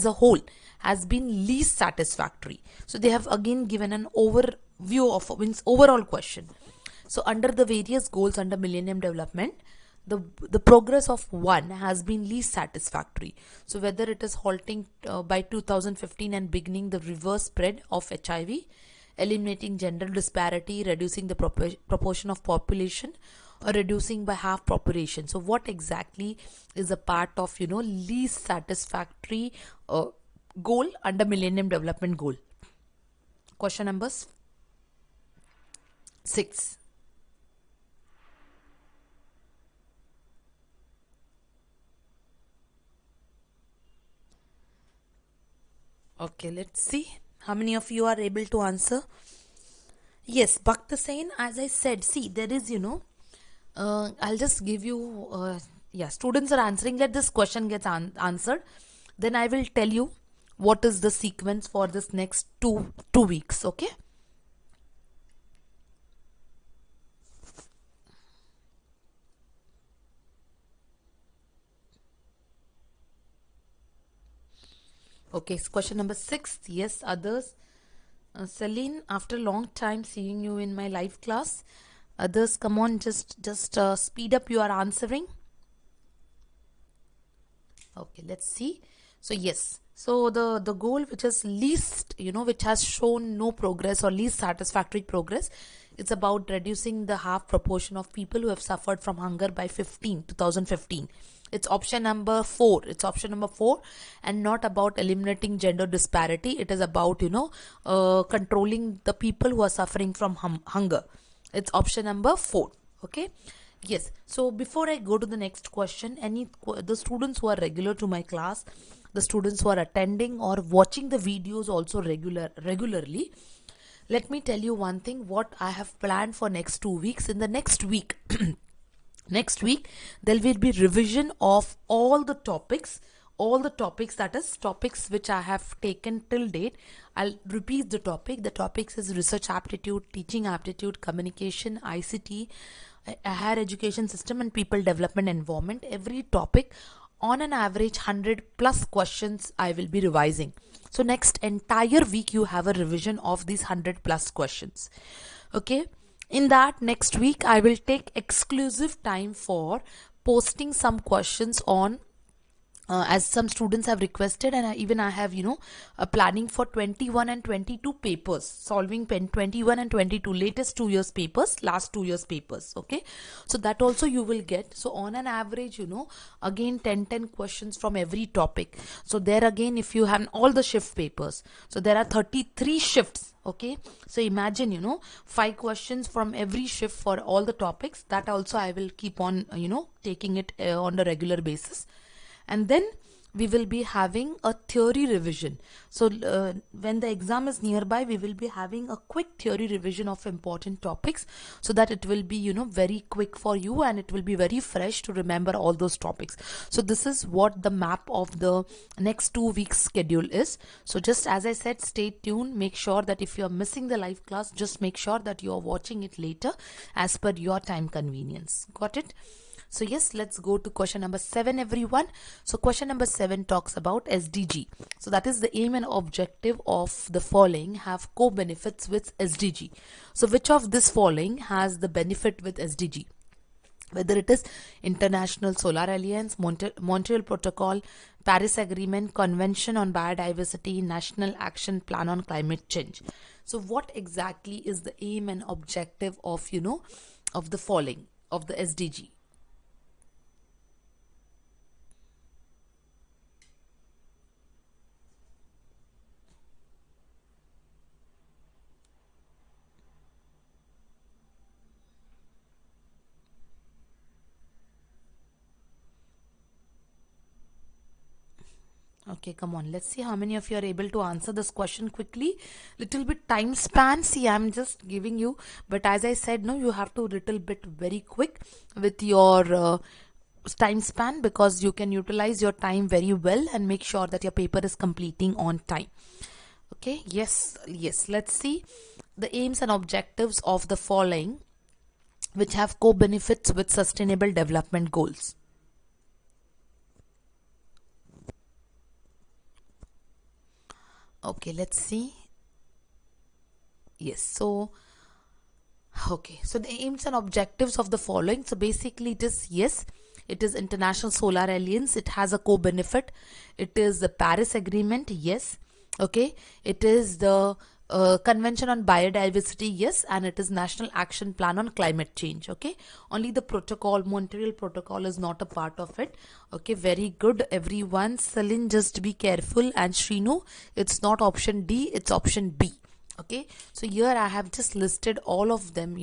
a whole has been least satisfactory? So they have again given an overview of overall question. So under the various goals under Millennium Development, the progress of one has been least satisfactory. So whether it is halting by 2015 and beginning the reverse spread of HIV, eliminating gender disparity, reducing the proportion of population, or reducing by half population. So what exactly is a part of least satisfactory goal under Millennium Development Goal? Question number 6. Okay, let's see how many of you are able to answer. Yes, Bhakta Sain, as I said, see, there is I'll just give you students are answering. Let this question get answered, then I will tell you what is the sequence for this next two weeks. Okay. Okay, so question number 6. Yes, others. Celine, after a long time seeing you in my live class. Others, come on, just speed up your answering. Okay, let's see. So yes, so the goal which is least, which has shown no progress or least satisfactory progress, it's about reducing the half proportion of people who have suffered from hunger by 2015. It's option number 4. It's option number 4, and not about eliminating gender disparity. It is about controlling the people who are suffering from hunger. It's option number 4. Okay. Yes. So before I go to the next question, the students who are regular to my class, the students who are attending or watching the videos also regularly, let me tell you one thing, what I have planned for next 2 weeks. In the next week, next week, there will be revision of all the topics all the topics, that is topics which I have taken till date. I'll repeat the topic. The topics is research aptitude, teaching aptitude, communication, ICT, higher education system, and people development environment. Every topic on an average 100 plus questions I will be revising. So next entire week you have a revision of these 100 plus questions. Okay, in that next week I will take exclusive time for posting some questions on as some students have requested, and I have planning for 21 and 22 papers, solving 21 and 22 latest 2 years papers, last 2 years papers. Okay, so that also you will get. So on an average, again 10 questions from every topic. So there again, if you have all the shift papers, so there are 33 shifts. Okay, so imagine 5 questions from every shift for all the topics. That also I will keep on taking it on a regular basis. And then we will be having a theory revision. So when the exam is nearby, we will be having a quick theory revision of important topics, so that it will be very quick for you, and it will be very fresh to remember all those topics. So this is what the map of the next 2 weeks schedule is. So just as I said, stay tuned. Make sure that if you are missing the live class, just make sure that you are watching it later as per your time convenience. Got it? So yes, let's go to question number 7, everyone. So question number 7 talks about SDG. So that is the aim and objective of the following have co-benefits with SDG. So which of this following has the benefit with SDG? Whether it is International Solar Alliance, Montreal Protocol, Paris Agreement, Convention on Biodiversity, National Action Plan on Climate Change. So what exactly is the aim and objective of of the following, of the SDG? Okay, come on. Let's see how many of you are able to answer this question quickly. Little bit time span. See, I'm just giving you. But as I said, no, you have to little bit very quick with your time span, because you can utilize your time very well and make sure that your paper is completing on time. Okay, yes. Let's see the aims and objectives of the following which have co-benefits with sustainable development goals. Okay, let's see. Yes, so okay, so the aims and objectives of the following. So basically it is, yes, it is International Solar Alliance. It has a co-benefit. It is the Paris Agreement. Yes. Okay, it is the Convention on Biodiversity. Yes, and it is National Action Plan on Climate Change. Okay, only the protocol, Montreal Protocol, is not a part of it. Okay, very good, everyone. Celine, just be careful, and Shrinu, it's not option D, it's option B. Okay, so here I have just listed all of them.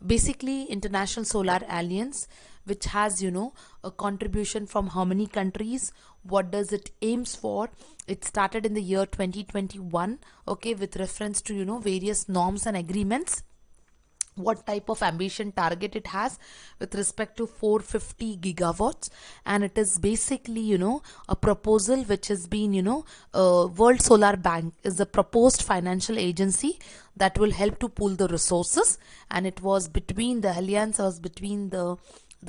Basically International Solar Alliance, which has a contribution from how many countries, what does it aims for. It started in the year 2021. Okay, with reference to various norms and agreements, what type of ambition target it has with respect to 450 gigawatts, and it is basically a proposal which has been World Solar Bank is the proposed financial agency that will help to pool the resources, and it was between the alliance was between the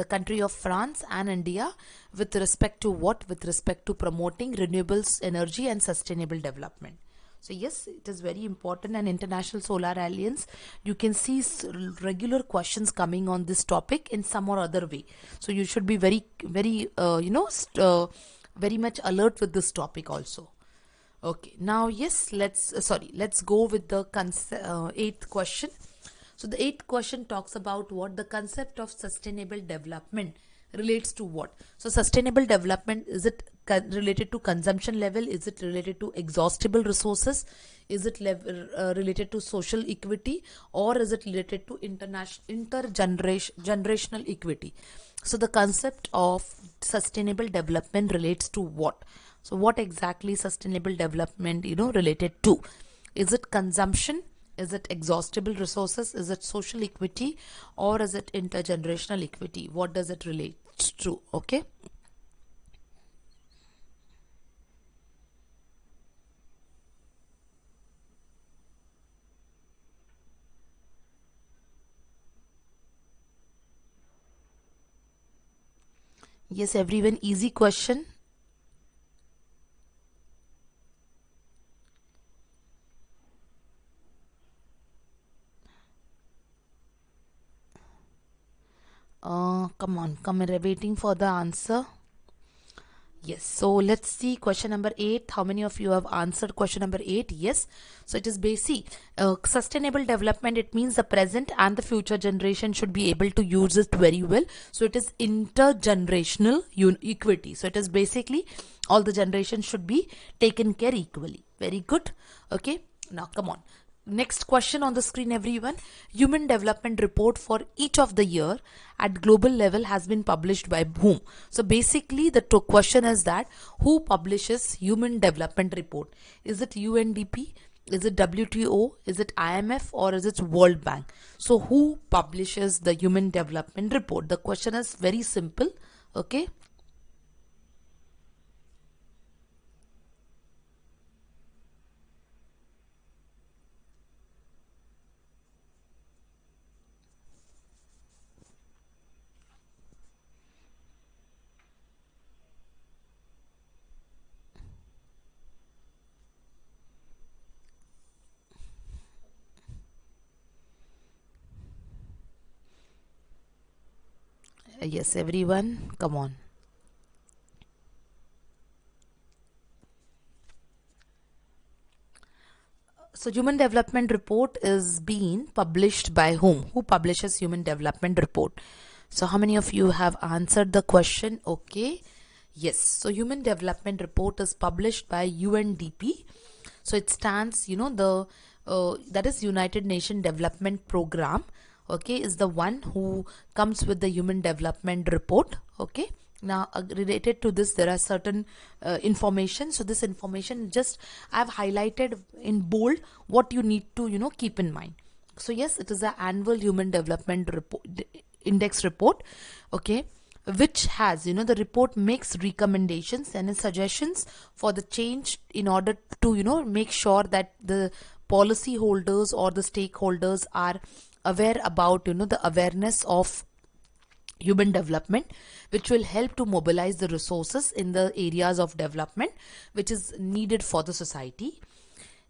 country of France and India with respect to what? With respect to promoting renewables energy and sustainable development. So yes, it is very important. And International Solar Alliance, you can see regular questions coming on this topic in some or other way. So you should be very much alert with this topic also. Okay, now yes, let's go with the 8th question. So the 8th question talks about what the concept of sustainable development relates to what. So sustainable development, is it related to consumption level? Is it related to exhaustible resources? Is it related to social equity, or is it related to intergenerational equity? So the concept of sustainable development relates to what? So what exactly sustainable development related to? Is it consumption? Is it exhaustible resources? Is it social equity, or is it intergenerational equity? What does it relate to? Okay. Yes, everyone, easy question. Come on, waiting for the answer. Yes, so let's see question number 8. How many of you have answered question number 8? Yes, so it is basic. Sustainable development, it means the present and the future generation should be able to use it very well. So it is intergenerational equity. So it is basically all the generations should be taken care equally. Very good. Okay, now come on. Next question on the screen, everyone. Human development report for each of the year at global level has been published by whom? So basically the question is that who publishes human development report? Is it UNDP? Is it WTO? Is it IMF? Or is it World Bank? So who publishes the human development report? The question is very simple. Okay. Yes, everyone, come on. So human development report is being published by whom? Who publishes human development report? So how many of you have answered the question? Okay. Yes. So human development report is published by UNDP. So it stands, that is United Nations Development Program. Okay, is the one who comes with the human development report. Okay. Now related to this, there are certain information. So this information just I've highlighted in bold what you need to keep in mind. So yes, it is an annual human development report, index report. Okay, which has the report makes recommendations and suggestions for the change in order to make sure that the policy holders or the stakeholders are aware about the awareness of human development, which will help to mobilize the resources in the areas of development which is needed for the society.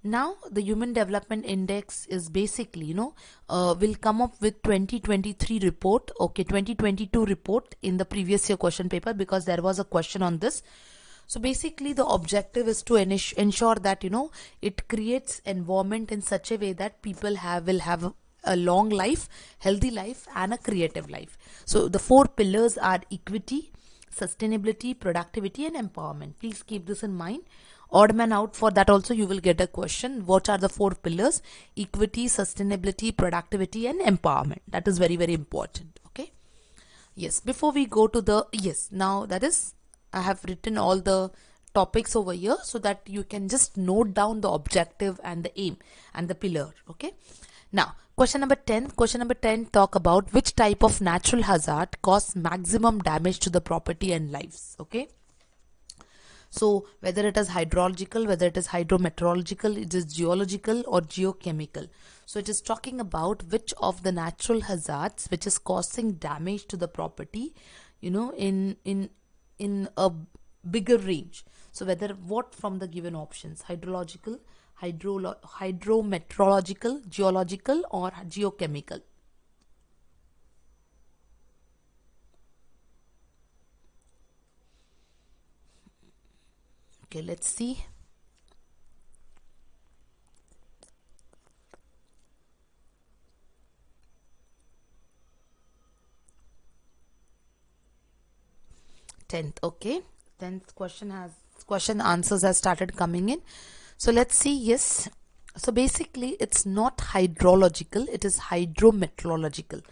Now the human development index is basically will come up with 2023 report. Okay, 2022 report in the previous year question paper, because there was a question on this. So basically the objective is to ensure that it creates environment in such a way that people will have a long life, healthy life, and a creative life. So the 4 pillars are equity, sustainability, productivity, and empowerment. Please keep this in mind. Odd man out, for that also you will get a question. What are the 4 pillars? Equity, sustainability, productivity, and empowerment. That is very, very important. Okay. Yes. Before we go to the now that is, I have written all the topics over here so that you can just note down the objective and the aim and the pillar. Okay. Now, question number 10. Question number 10 talk about which type of natural hazard cause maximum damage to the property and lives. Okay. So whether it is hydrological, whether it is hydrometeorological, it is geological or geochemical. So it is talking about which of the natural hazards which is causing damage to the property, in a bigger range. So whether what from the given options: hydrological, hydrometeorological, geological, or geochemical. Okay, let's see. Tenth. Okay, 10th question answers have started coming in. So let's see. Yes, so basically it's not hydrological, it is hydrometeorological.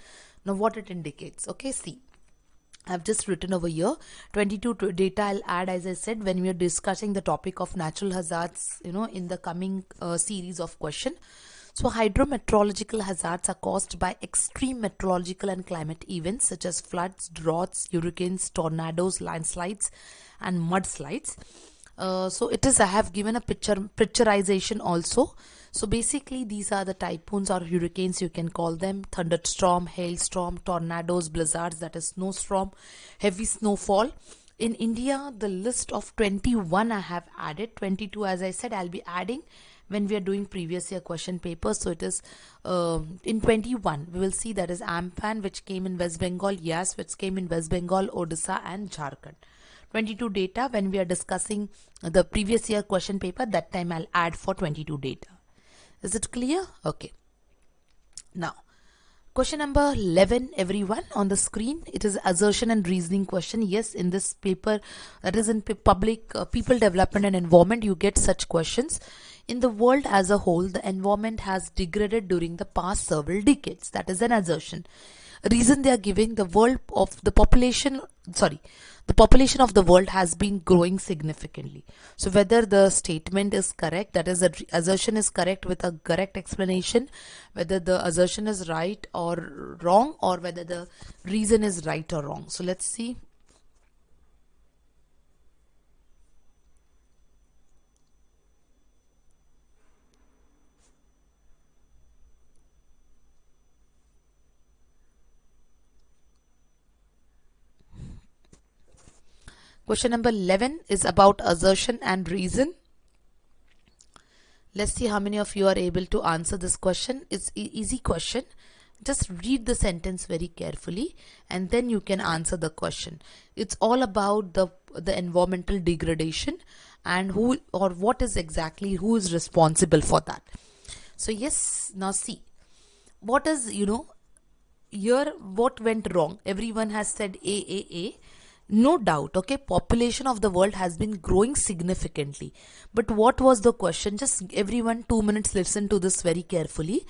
Now what it indicates? Okay, see, I've just written over here 22 data I'll add, as I said, when we are discussing the topic of natural hazards in the coming series of question. So hydrometeorological hazards are caused by extreme meteorological and climate events such as floods, droughts, hurricanes, tornadoes, landslides, and mudslides. So it is, I have given a picturization also. So basically these are the typhoons or hurricanes, you can call them: thunderstorm, hailstorm, tornadoes, blizzards, that is snowstorm, heavy snowfall. In India, the list of 21 I have added. 22, as I said, I'll be adding when we are doing previous year question papers. So it is in 21 we will see that is Amphan, which came in West Bengal, Yas, which came in West Bengal, Odisha and Jharkhand. 22 data when we are discussing the previous year question paper, that time I'll add for 22 data. Is it clear? Okay. Now, question number 11, everyone, on the screen. It is assertion and reasoning question. Yes, in this paper, that is in public people development and environment, you get such questions. In the world as a whole, the environment has degraded during the past several decades. That is an assertion. Reason they are giving: the population of the world has been growing significantly. So whether the statement is correct, that is, the assertion is correct with a correct explanation, whether the assertion is right or wrong, or whether the reason is right or wrong. So let's see. Question number 11 is about assertion and reason. Let's see how many of you are able to answer this question. It's an easy question. Just read the sentence very carefully and then you can answer the question. It's all about the environmental degradation and who or what is exactly who is responsible for that. So yes, now see what is, here what went wrong. Everyone has said A. No doubt, okay, population of the world has been growing significantly. But what was the question? Just everyone 2 minutes listen to this very carefully.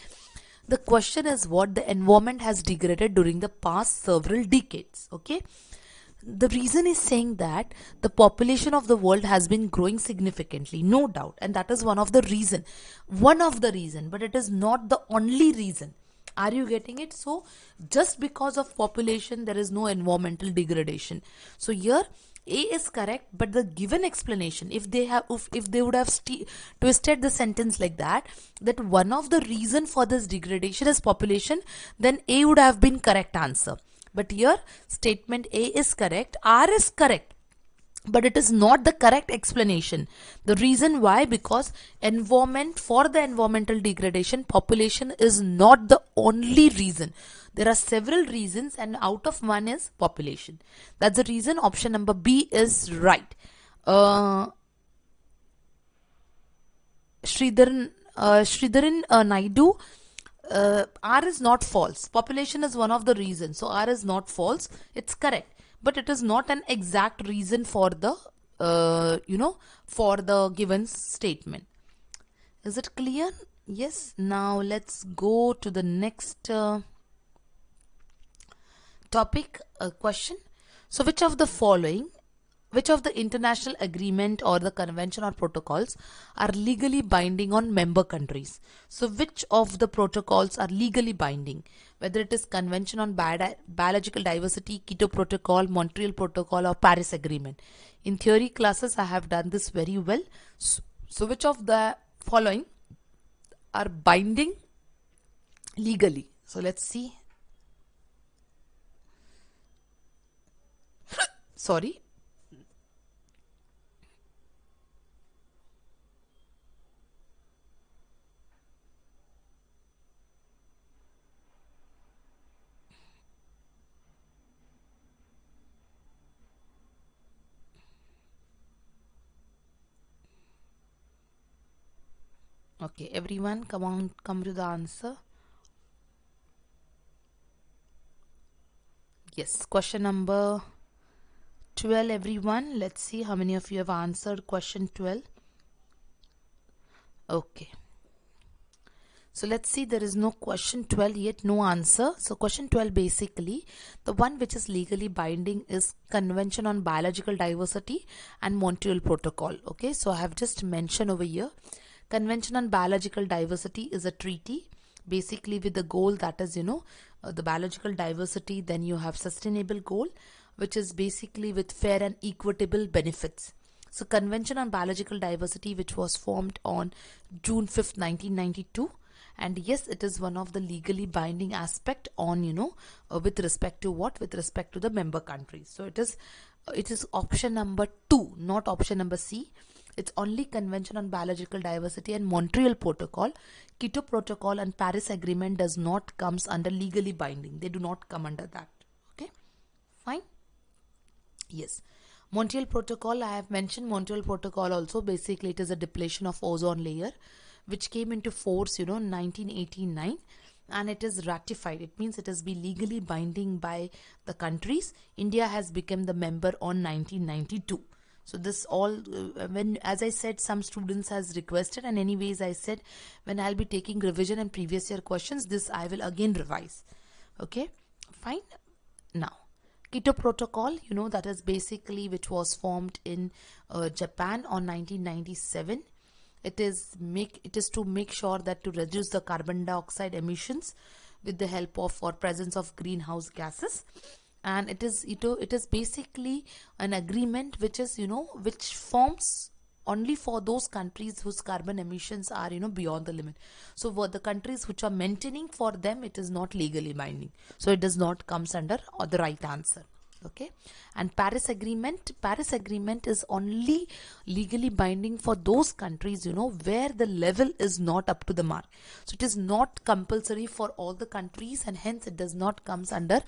The question is what the environment has degraded during the past several decades, okay? The reason is saying that the population of the world has been growing significantly, no doubt, and that is one of the reason, but it is not the only reason. Are you getting it? So just because of population there is no environmental degradation. So here A is correct, but the given explanation, if they would have twisted the sentence like that one of the reason for this degradation is population, then A would have been correct answer. But here statement A is correct, R is correct, but it is not the correct explanation. The reason why? Because for the environmental degradation, population is not the only reason. There are several reasons and out of one is population. That's the reason option number B is right. Sridharan Naidu, R is not false. Population is one of the reasons. So R is not false. It's correct. But it is not an exact reason for the for the given statement. Is it clear? Yes. Now let's go to the next topic question. So which of the international agreement or the convention or protocols are legally binding on member countries? So which of the protocols are legally binding? Whether it is Convention on Biological Diversity, Keto Protocol, Montreal Protocol or Paris Agreement. In theory classes I have done this very well. So which of the following are binding legally? So let's see. Sorry. Okay, everyone, come to the answer. Yes, question number 12, everyone. Let's see how many of you have answered question 12. Okay. So let's see, there is no question 12 yet, no answer. So question 12, basically, the one which is legally binding is Convention on Biological Diversity and Montreal Protocol. Okay, so I have just mentioned over here. Convention on Biological Diversity is a treaty basically with the goal that is, the biological diversity. Then you have sustainable goal, which is basically with fair and equitable benefits. So Convention on Biological Diversity, which was formed on June 5th, 1992. And yes, it is one of the legally binding aspect on, with respect to what? With respect to the member countries. So it is option number 2, not option number C. It's only Convention on Biological Diversity and Montreal Protocol. Keto Protocol and Paris Agreement does not comes under legally binding. They do not come under that. Okay, fine. Yes. Montreal Protocol, I have mentioned Montreal Protocol also. Basically, it is a depletion of ozone layer, which came into force, 1989, and it is ratified. It means it has been legally binding by the countries. India has become the member on 1992. So this all, when, as I said, some students has requested, and anyways, I said when I'll be taking revision and previous year questions, this I will again revise. Okay, fine. Now, Keto Protocol, that is basically which was formed in Japan on 1997. It is to make sure that to reduce the carbon dioxide emissions with the help of or presence of greenhouse gases. And it is basically an agreement which is which forms only for those countries whose carbon emissions are beyond the limit. So for the countries which are maintaining, for them it is not legally binding, so it does not comes under the right answer. Okay, and Paris Agreement is only legally binding for those countries where the level is not up to the mark. So it is not compulsory for all the countries, and hence it does not comes under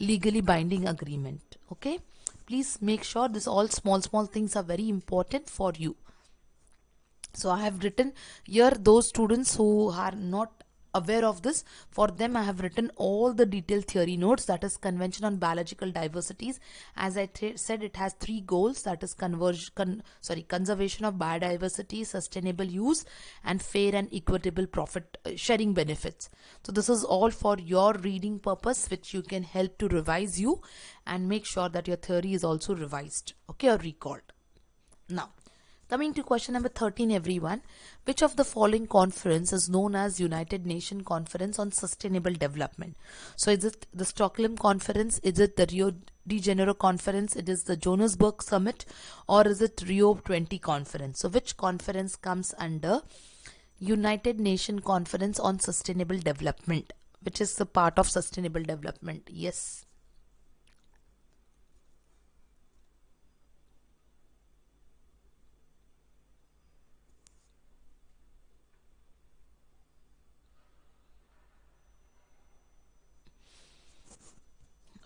legally binding agreement. Okay, please make sure this all small things are very important for you. So I have written here those students who are not aware of this, for them I have written all the detailed theory notes. That is Convention on Biological Diversities. As I said, it has 3 goals, that is conservation of biodiversity, sustainable use, and fair and equitable profit sharing benefits. So this is all for your reading purpose, which you can help to revise you and make sure that your theory is also revised, okay, or recalled. Now, coming to question number 13, everyone. Which of the following conference is known as United Nations Conference on Sustainable Development? So is it the Stockholm Conference? Is it the Rio de Janeiro Conference? It is the Johannesburg Summit? Or is it Rio 20 Conference? So which conference comes under United Nations Conference on Sustainable Development? Which is the part of sustainable development? Yes.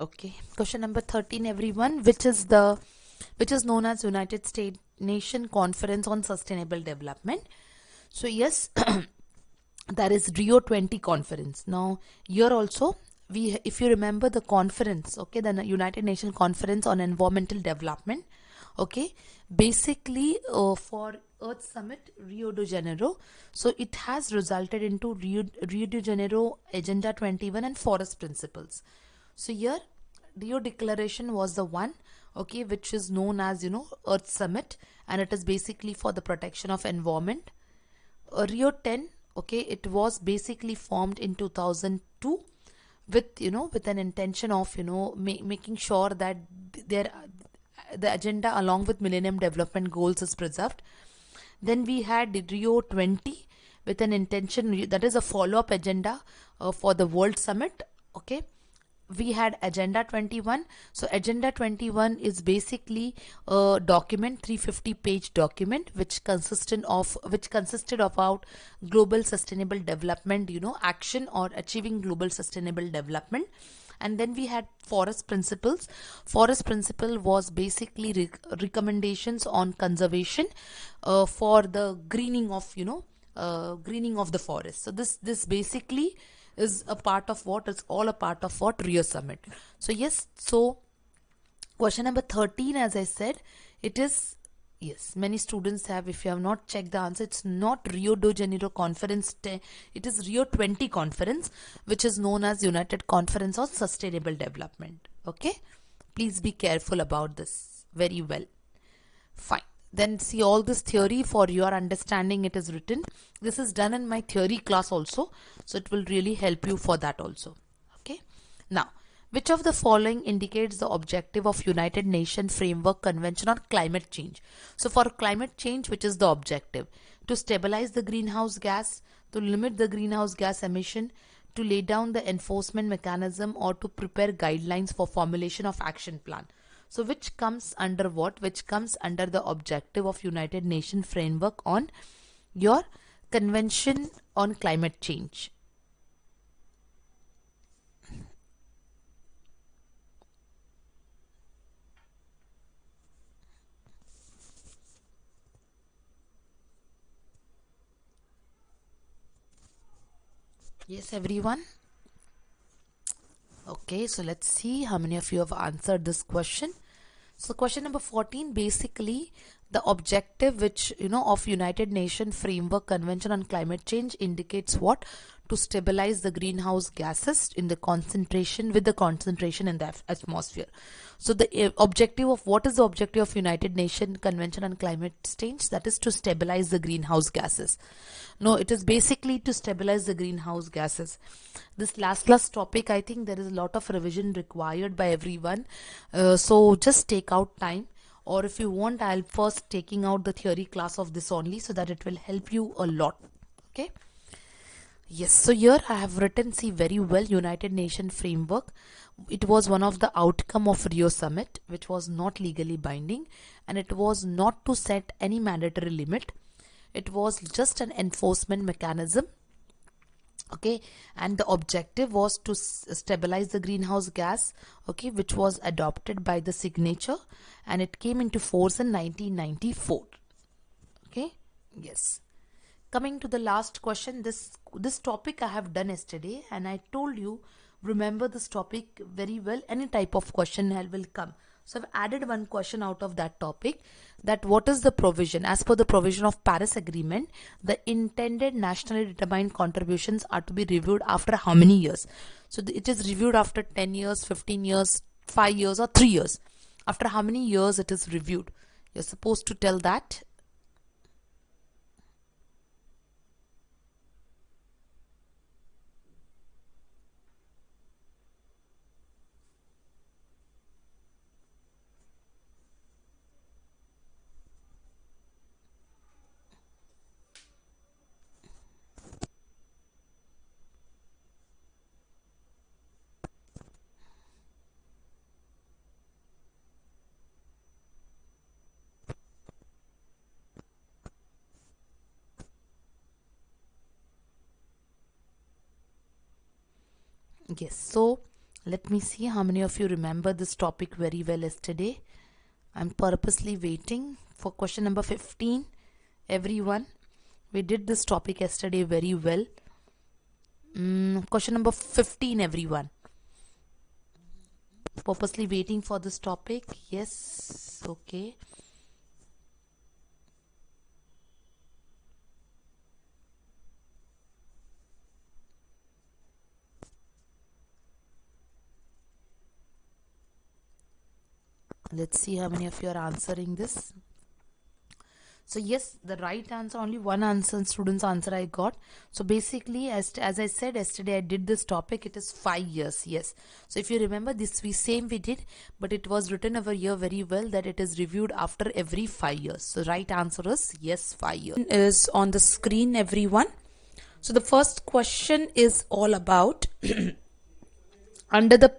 Okay, question number 13, everyone. Which is known as United States Nation Conference on Sustainable Development? So yes, that is Rio 20 Conference. Now here also, if you remember the conference, okay, the United Nations Conference on Environmental Development, okay, basically for Earth Summit Rio de Janeiro, so it has resulted into Rio de Janeiro Agenda 21 and Forest Principles. So here Rio Declaration was the one, okay, which is known as Earth Summit, and it is basically for the protection of environment. Rio 10, okay, it was basically formed in 2002 with with an intention of making sure that the agenda along with Millennium Development Goals is preserved. Then we had the Rio 20 with an intention, that is a follow-up agenda for the World Summit. Okay, we had Agenda 21. So Agenda 21 is basically a document, 350-page document, which consisted about global sustainable development, action or achieving global sustainable development. And then we had Forest Principles. Forest Principle was basically recommendations on conservation for the greening of the forest. So this basically is a part of what? It's all a part of what? Rio Summit. So yes, so question number 13, as I said, it is, yes, many students have, if you have not checked the answer, it's not Rio de Janeiro Conference, it is Rio 20 Conference, which is known as United Conference on Sustainable Development. Okay, please be careful about this very well. Fine. Then see all this theory for your understanding, it is written. This is done in my theory class also, so it will really help you for that also. Okay. Now, Which of the following indicates the objective of United Nations Framework Convention on Climate Change? So for climate change, which is the objective? To stabilize the greenhouse gas, to limit the greenhouse gas emission, to lay down the enforcement mechanism, or to prepare guidelines for formulation of action plan. So which comes under what? Which comes under the objective of United Nations Framework on your Convention on Climate Change? Yes, everyone. Okay, so let's see how many of you have answered this question. So question number 14, basically the objective which of United Nations Framework Convention on Climate Change indicates what? To stabilize the greenhouse gases in the concentration in the atmosphere. So the objective of what is the objective of United Nations Convention on Climate Change? That is to stabilize the greenhouse gases. No, it is basically to stabilize the greenhouse gases. This last topic, I think there is a lot of revision required by everyone. So just take out time, or if you want, I'll first taking out the theory class of this only so that it will help you a lot. Okay. Yes, so here I have written, see very well, United Nations Framework. It was one of the outcome of Rio Summit, which was not legally binding, and it was not to set any mandatory limit. It was just an enforcement mechanism. Okay, and the objective was to stabilize the greenhouse gas, okay, which was adopted by the signature, and it came into force in 1994. Okay, yes. Coming to the last question, this topic I have done yesterday, and I told you, remember this topic very well. Any type of question will come. So I've added one question out of that topic, that what is the provision? As per the provision of Paris Agreement, the intended nationally determined contributions are to be reviewed after how many years? So it is reviewed after 10 years, 15 years, 5 years, or 3 years. After how many years it is reviewed? You're supposed to tell that. Yes, so let me see how many of you remember this topic very well yesterday. I'm purposely waiting for question number 15. Everyone, we did this topic yesterday very well. Question number 15, everyone. Purposely waiting for this topic. Yes, okay. Let's see how many of you are answering this. So yes, the right answer, only one answer, student's answer I got. So basically, as I said yesterday, I did this topic, it is 5 years. Yes. So if you remember this, we did, but it was written over here very well that it is reviewed after every 5 years. So right answer is yes, 5 years. Is on the screen, everyone. So the first question is all about under the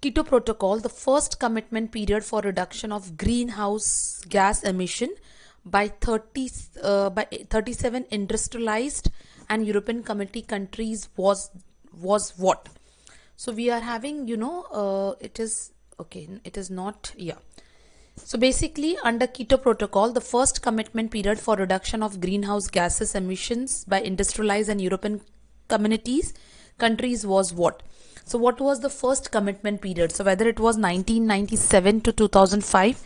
Keto Protocol, the first commitment period for reduction of greenhouse gas emission by 37 industrialized and European Community countries was what? So we are having, it is okay. It is not. Yeah. So basically, under Keto Protocol, the first commitment period for reduction of greenhouse gases emissions by industrialized and European countries was what? So what was the first commitment period? So whether it was 1997 to 2005,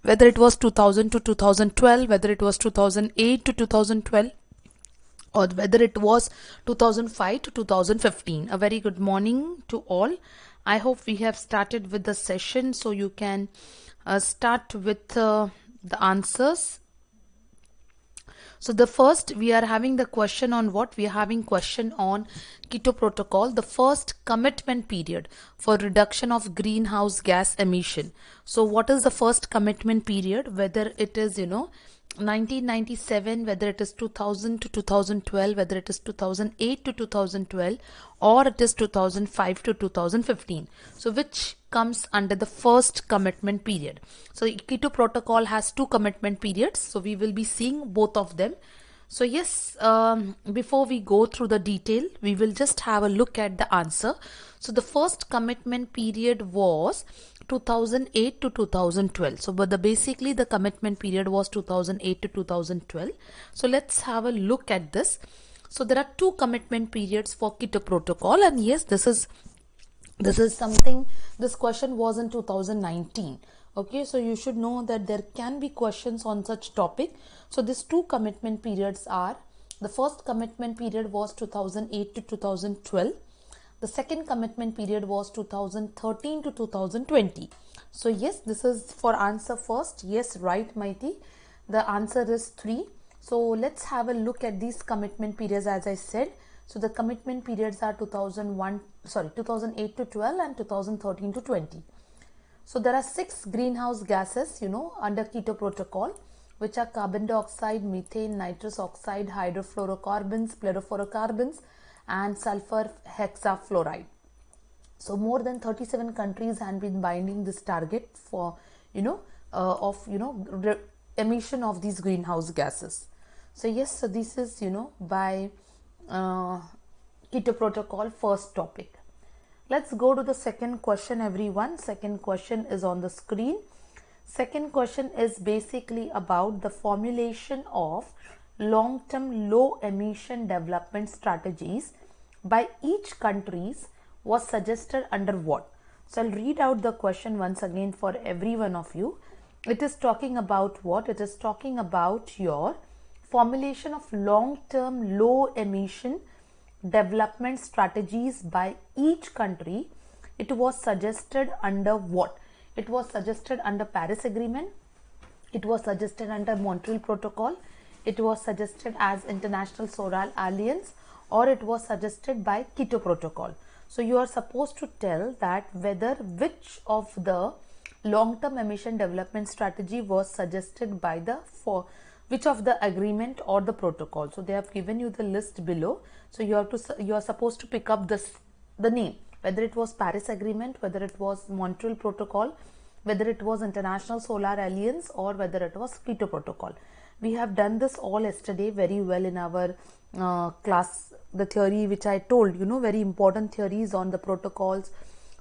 whether it was 2000 to 2012, whether it was 2008 to 2012, or whether it was 2005 to 2015. A very good morning to all. I hope we have started with the session, so you can start with the answers. So the first, we are having the question on what? We are having question on Keto Protocol, the first commitment period for reduction of greenhouse gas emission. So what is the first commitment period? Whether it is, 1997, whether it is 2000 to 2012, whether it is 2008 to 2012, or it is 2005 to 2015. So which comes under the first commitment period? So Keto Protocol has two commitment periods, so we will be seeing both of them. So yes, before we go through the detail, we will just have a look at the answer. So the first commitment period was 2008 to 2012. So but basically the commitment period was 2008 to 2012. So let's have a look at this. So there are two commitment periods for Keto Protocol, and yes, this is something, this question was in 2019. Okay, so you should know that there can be questions on such topic. So these two commitment periods are, the first commitment period was 2008 to 2012. The second commitment period was 2013 to 2020. So yes, this is for answer first. Yes, right, Mighty. The answer is 3. So let's have a look at these commitment periods. As I said, so the commitment periods are 2008 to 12 and 2013 to 20. So there are 6 greenhouse gases, under Keto Protocol, which are carbon dioxide, methane, nitrous oxide, hydrofluorocarbons, fluorocarbons, and sulfur hexafluoride. So more than 37 countries have been binding this target for, emission of these greenhouse gases. So yes, so this is, by Keto Protocol first topic. Let's go to the second question, everyone. Second question is on the screen. Second question is basically about the formulation of long-term low emission development strategies by each countries was suggested under what? So I'll read out the question once again for every one of you. It is talking about what? It is talking about your formulation of long-term low emission development strategies by each country. It was suggested under what? It was suggested under Paris Agreement. It was suggested under Montreal Protocol. It was suggested as International Solar Alliance, or it was suggested by Keto Protocol. So you are supposed to tell that whether which of the long-term emission development strategy was suggested by the which of the agreement or the protocol. So they have given you the list below. So you are supposed to pick up the name, whether it was Paris Agreement, whether it was Montreal Protocol, whether it was International Solar Alliance, or whether it was Keto Protocol. We have done this all yesterday very well in our class, the theory which I told, very important theories on the protocols,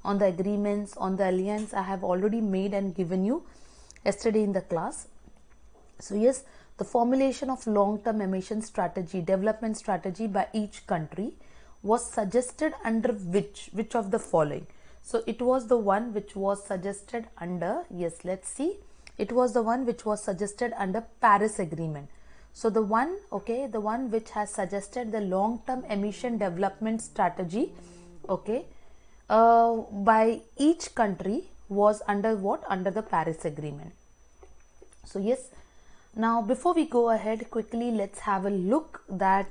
on the agreements, on the alliance. I have already made and given you yesterday in the class. So yes, the formulation of long-term emission strategy, development strategy by each country was suggested under which of the following? So it was the one which was suggested under, yes, let's see, it was the one which was suggested under Paris Agreement. So the one, okay, the one which has suggested the long-term emission development strategy, okay, by each country was under what? Under the Paris Agreement. So yes, now before we go ahead, quickly let's have a look that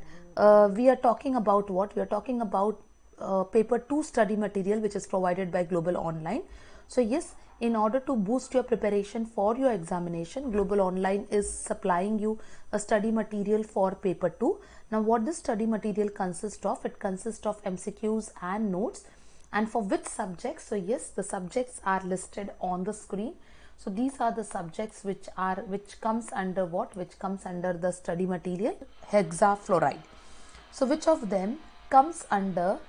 we are talking about what? We are talking about paper 2 study material which is provided by Global Online. So yes, in order to boost your preparation for your examination, Global Online is supplying you a study material for paper 2. Now what this study material consists of? It consists of MCQs and notes, and for which subjects? So yes, the subjects are listed on the screen. So these are the subjects which comes under what? Which comes under the study material hexafluoride. So which of them comes under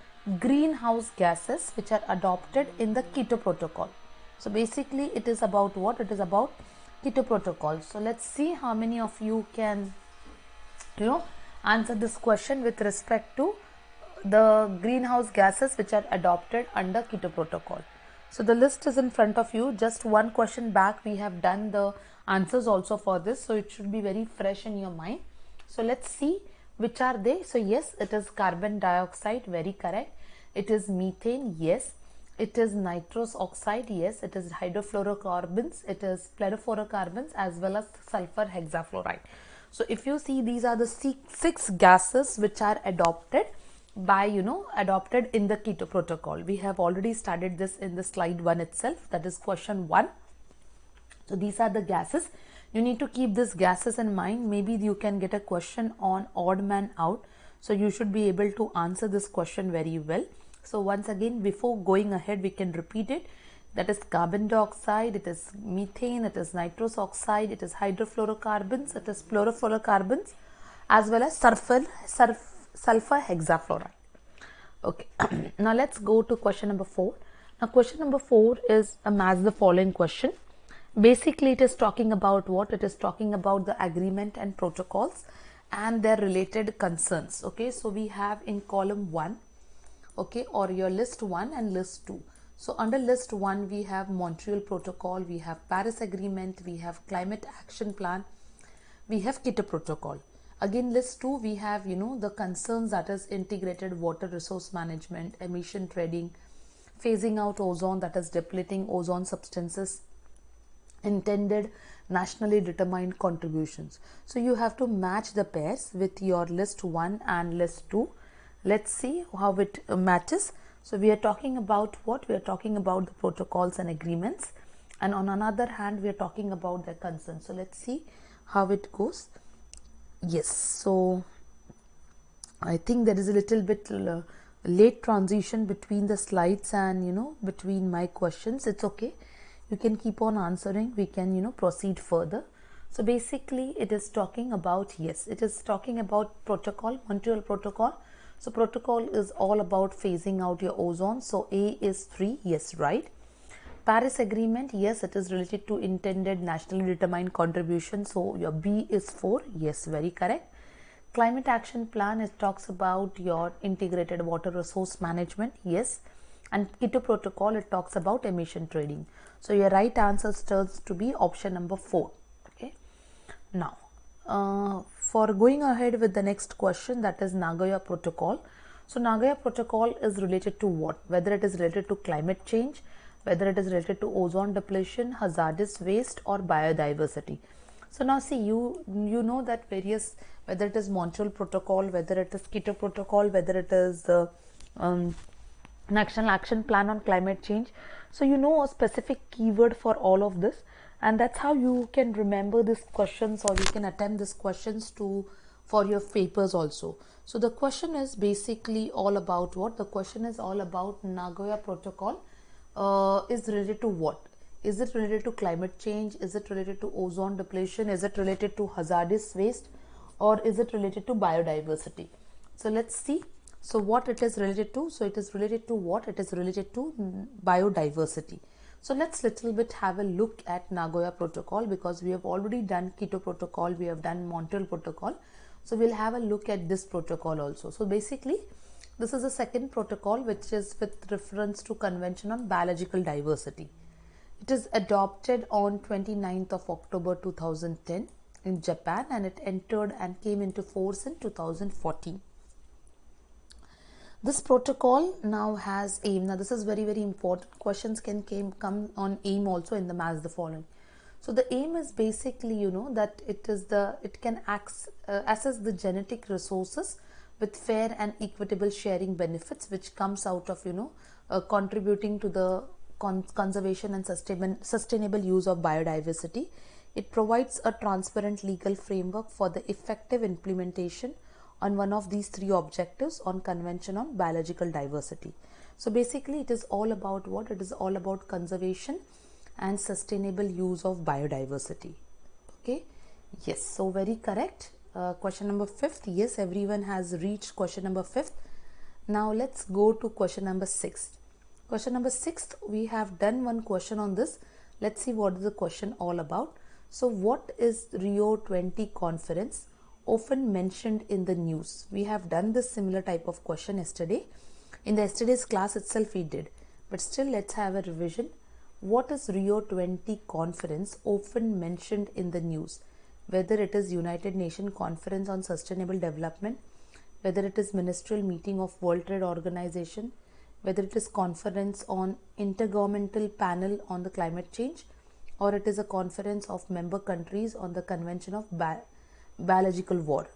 greenhouse gases which are adopted in the Keto Protocol? So basically it is about what? It is about Keto Protocol. So let's see how many of you can answer this question with respect to the greenhouse gases which are adopted under Keto Protocol. So the list is in front of you. Just one question back we have done the answers also for this, so it should be very fresh in your mind. So let's see which are they. So yes, it is carbon dioxide, very correct. It is methane, yes. It is nitrous oxide, yes. It is hydrofluorocarbons, it is fluorocarbons, as well as sulfur hexafluoride. So if you see, these are the six gases which are adopted by, adopted in the Keto protocol. We have already studied this in the slide 1 itself, that is question 1. So these are the gases. You need to keep these gases in mind. Maybe you can get a question on odd man out. So you should be able to answer this question very well. So once again, before going ahead, we can repeat it. That is carbon dioxide, it is methane, it is nitrous oxide, it is hydrofluorocarbons, it is chlorofluorocarbons, as well as sulfur hexafluoride. Okay, now let's go to question number 4. Now question number 4 is a match the following question. Basically, it is talking about what? It is talking about the agreement and protocols and their related concerns. Okay, so we have in column 1, okay, or your list 1 and list 2. So under list 1, we have Montreal Protocol, we have Paris Agreement, we have Climate Action Plan, we have Keto Protocol. Again, list 2, we have, the concerns, that is integrated water resource management, emission trading, phasing out ozone, that is depleting ozone substances, intended nationally determined contributions. So you have to match the pairs with your list 1 and list 2. Let's see how it matches. So we are talking about what? We are talking about the protocols and agreements, and on another hand we are talking about their concerns. So let's see how it goes. Yes, so I think there is a little bit late transition between the slides and between my questions. It's okay, you can keep on answering, we can proceed further. So basically it is talking about, yes, it is talking about protocol, Montreal Protocol. So protocol is all about phasing out your ozone. So A is 3, yes, right. Paris Agreement, yes, it is related to intended nationally determined contribution. So your B is 4, yes, very correct. Climate Action Plan, it talks about your integrated water resource management, yes. And Keto Protocol, it talks about emission trading. So your right answer turns to be option number 4. Okay. Now, for going ahead with the next question, that is Nagoya Protocol. So Nagoya Protocol is related to what? Whether it is related to climate change, whether it is related to ozone depletion, hazardous waste, or biodiversity. So now see, you know that various, whether it is Montreal Protocol, whether it is Keto Protocol, whether it is the National Action Plan on Climate Change. So you know a specific keyword for all of this, and that's how you can remember these questions, or you can attempt these questions for your papers also. So the question is basically all about what? The question is all about Nagoya Protocol is related to what? Is it related to climate change? Is it related to ozone depletion? Is it related to hazardous waste? Or is it related to biodiversity? So let's see. So what it is related to? So it is related to what? It is related to biodiversity. So let's little bit have a look at Nagoya Protocol, because we have already done Keto Protocol, we have done Montreal Protocol. So we'll have a look at this protocol also. So basically, this is the second protocol, which is with reference to Convention on Biological Diversity. It is adopted on 29th of October 2010 in Japan, and it entered and came into force in 2014. This protocol now has aim. Now this is very, very important. Questions can come on aim also in the match the following. So the aim is basically, that it can assess the genetic resources with fair and equitable sharing benefits, which comes out of, contributing to the conservation and sustainable use of biodiversity. It provides a transparent legal framework for the effective implementation on one of these 3 objectives on Convention on Biological Diversity. So basically it is all about what? It is all about conservation and sustainable use of biodiversity. Okay, yes, so very correct. Question number 5th, yes, everyone has reached question number 5th. Now let's go to question number 6th. Question number 6th, we have done one question on this. Let's see what is the question all about. So what is Rio 20 conference often mentioned in the news? We have done this similar type of question yesterday. In the yesterday's class itself we did, but still let's have a revision. What is Rio 20 conference often mentioned in the news? Whether it is United Nations Conference on Sustainable Development, whether it is ministerial meeting of World Trade Organization, whether it is conference on Intergovernmental Panel on the Climate Change, or it is a conference of member countries on the Convention of biological war.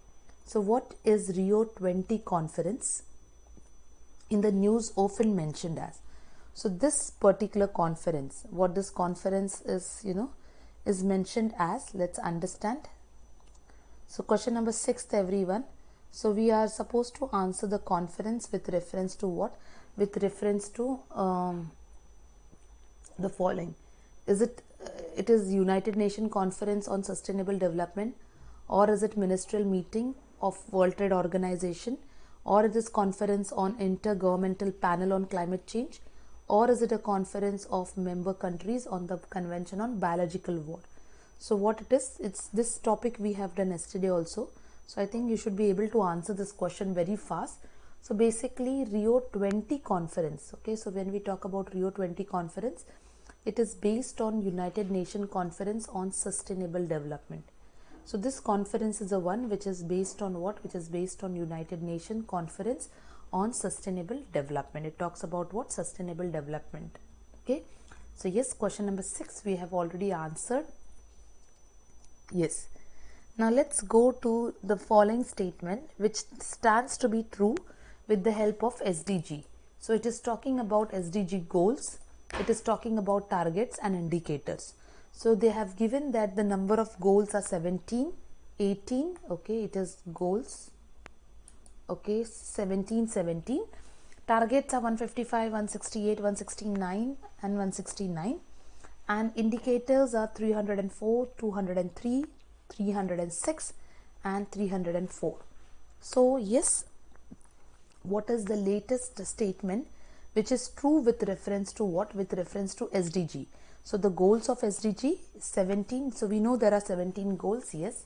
So what is Rio 20 conference in the news often mentioned as? So this particular conference, what this conference is, is mentioned as, let's understand. So question number 6, everyone. So we are supposed to answer the conference with reference to what? With reference to the following. It is United Nations Conference on Sustainable Development, or is it ministerial meeting of World Trade Organization, or it is conference on Intergovernmental Panel on Climate Change, or is it a conference of member countries on the Convention on Biological War? So what it is, it's this topic we have done yesterday also. So I think you should be able to answer this question very fast. So basically Rio 20 conference, okay, so when we talk about Rio 20 conference, it is based on United Nations Conference on Sustainable Development. So this conference is the one which is based on what? Which is based on United Nations Conference on Sustainable Development. It talks about what? Sustainable development. Okay. So yes, question number 6 we have already answered. Yes. Now let's go to the following statement which stands to be true with the help of SDG. So it is talking about SDG goals. It is talking about targets and indicators. So they have given that the number of goals are 17, 18, okay, it is goals, okay, 17. Targets are 155, 168, 169 and 169, and indicators are 304, 203, 306 and 304. So yes, what is the latest statement which is true with reference to what? With reference to SDG. So the goals of SDG 17. So we know there are 17 goals. Yes.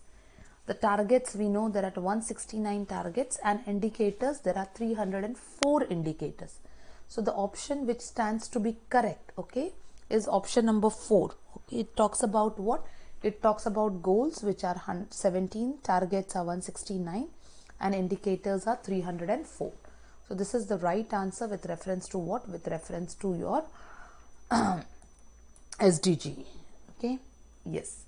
The targets, we know there are 169 targets, and indicators, there are 304 indicators. So the option which stands to be correct, okay, is option number 4. Okay, it talks about what? It talks about goals which are 17, targets are 169 and indicators are 304. So this is the right answer with reference to what? With reference to your SDG. Okay. Yes.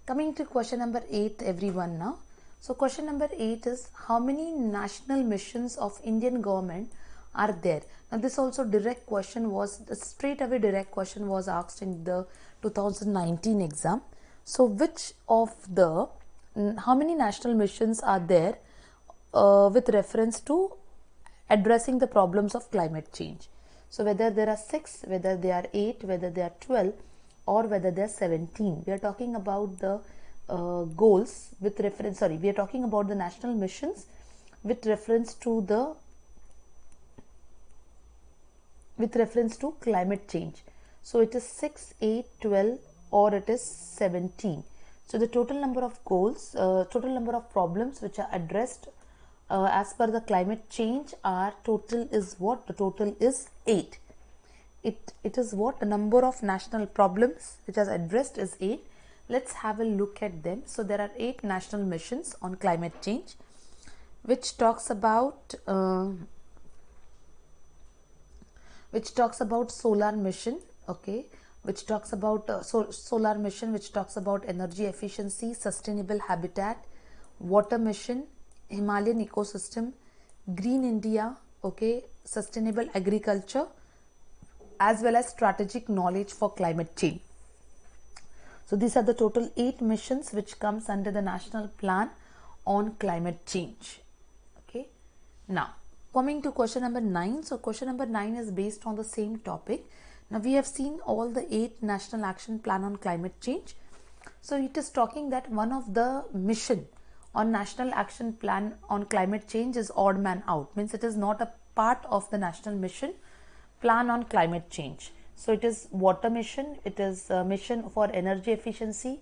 Coming to question number 8, everyone now. So question number 8 is, how many national missions of Indian government are there? Now this also direct question was, straight away direct question was asked in the 2019 exam. So which of the, how many national missions are there with reference to addressing the problems of climate change? So whether there are 6, whether they are 8, whether they are 12 or whether they are 17. We are talking about the goals with reference, we are talking about the national missions with reference to the climate change. So it is 6, 8, 12 or it is 17. So the total number of goals, total number of problems which are addressed as per the climate change are total is what? The total is 8. It is what? The number of national problems which are addressed is 8. Let's have a look at them. So there are 8 national missions on climate change, which talks about solar mission, okay, which talks about solar mission, which talks about energy efficiency, sustainable habitat, water mission, Himalayan ecosystem, green India, okay, sustainable agriculture, as well as strategic knowledge for climate change. So these are the total 8 missions which comes under the national plan on climate change. Okay. Now coming to question number 9. So question number 9 is based on the same topic. Now we have seen all the 8 national action plan on climate change. So it is talking that one of the mission on national action plan on climate change is odd man out, means it is not a part of the national mission plan on climate change. So it is water mission, it is a mission for energy efficiency,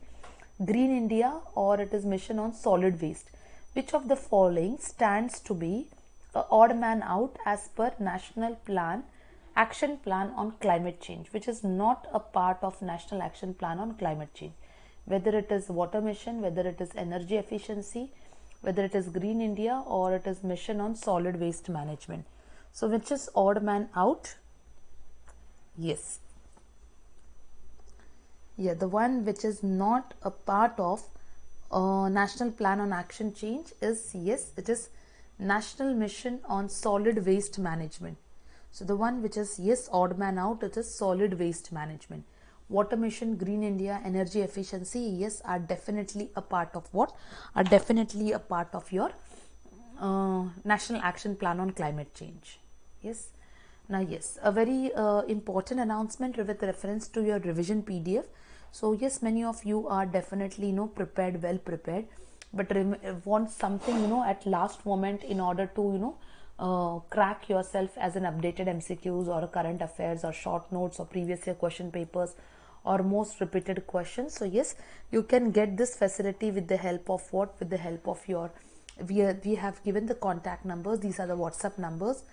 green India, or it is mission on solid waste. Which of the following stands to be a odd man out as per national plan action plan on climate change, which is not a part of national action plan on climate change? Whether it is water mission, whether it is energy efficiency, whether it is green India, or it is mission on solid waste management. So which is odd man out? Yes. Yeah, the one which is not a part of National Plan on Action Change is, yes, it is National Mission on Solid Waste Management. So the one which is, yes, odd man out, it is solid waste management. Water Mission, Green India, energy efficiency, yes, are definitely a part of what? Are definitely a part of your National Action Plan on Climate Change. Yes. Now, yes, a very important announcement with reference to your revision PDF. So, yes, many of you are definitely, prepared, well prepared, but want something, at last moment in order to, crack yourself as an updated MCQs or current affairs or short notes or previous year question papers or most repeated questions. So, yes, you can get this facility with the help of what? With the help of your, we have given the contact numbers. These are the WhatsApp numbers.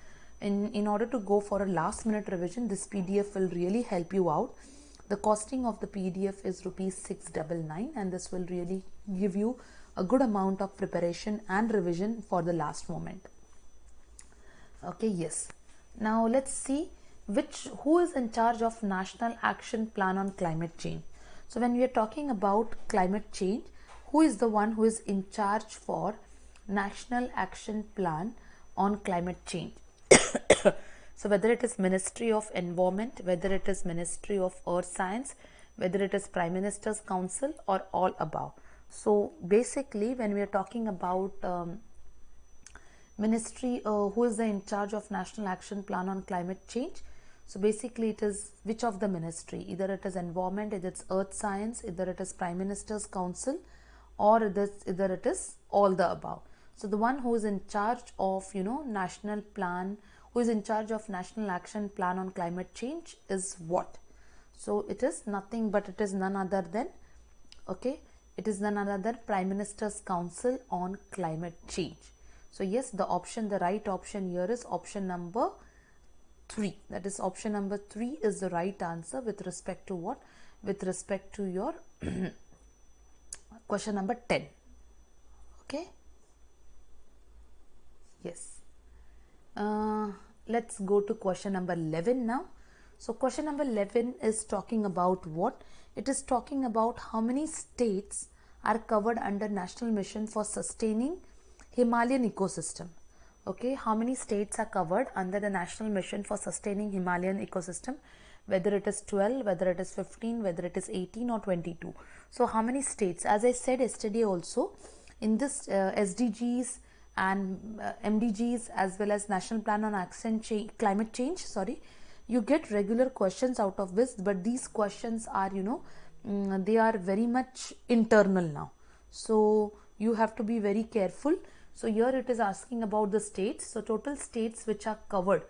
In order to go for a last minute revision, this PDF will really help you out. The costing of the PDF is rupees 699, and this will really give you a good amount of preparation and revision for the last moment. Okay, yes. Now let's see who is in charge of National Action Plan on Climate Change. So when we are talking about climate change, who is the one who is in charge for National Action Plan on Climate Change? So whether it is Ministry of Environment, whether it is Ministry of Earth Science, whether it is Prime Minister's Council, or all above. So basically when we are talking about ministry, who is in charge of National Action Plan on Climate Change, so basically it is which of the ministry? Either it is Environment, either it's Earth Science, either it is Prime Minister's Council, or either it is all the above. So the one who is in charge of national plan, who is in charge of National Action Plan on Climate Change is what? So it is nothing but it is none other than, okay, it is none other than Prime Minister's Council on Climate Change. So yes, the right option here is option number 3. That is option number 3 is the right answer with respect to what? With respect to your question number 10. Okay. Yes. Let's go to question number 11 now. So question number 11 is talking about what? It is talking about how many states are covered under National Mission for Sustaining Himalayan Ecosystem. Okay, how many states are covered under the National Mission for Sustaining Himalayan Ecosystem? Whether it is 12, whether it is 15, whether it is 18 or 22. So how many states? As I said yesterday also, in this SDGs and MDGs as well as National Plan on Climate Change, you get regular questions out of this, but these questions are, they are very much internal now. So you have to be very careful. So here it is asking about the states. So total states which are covered.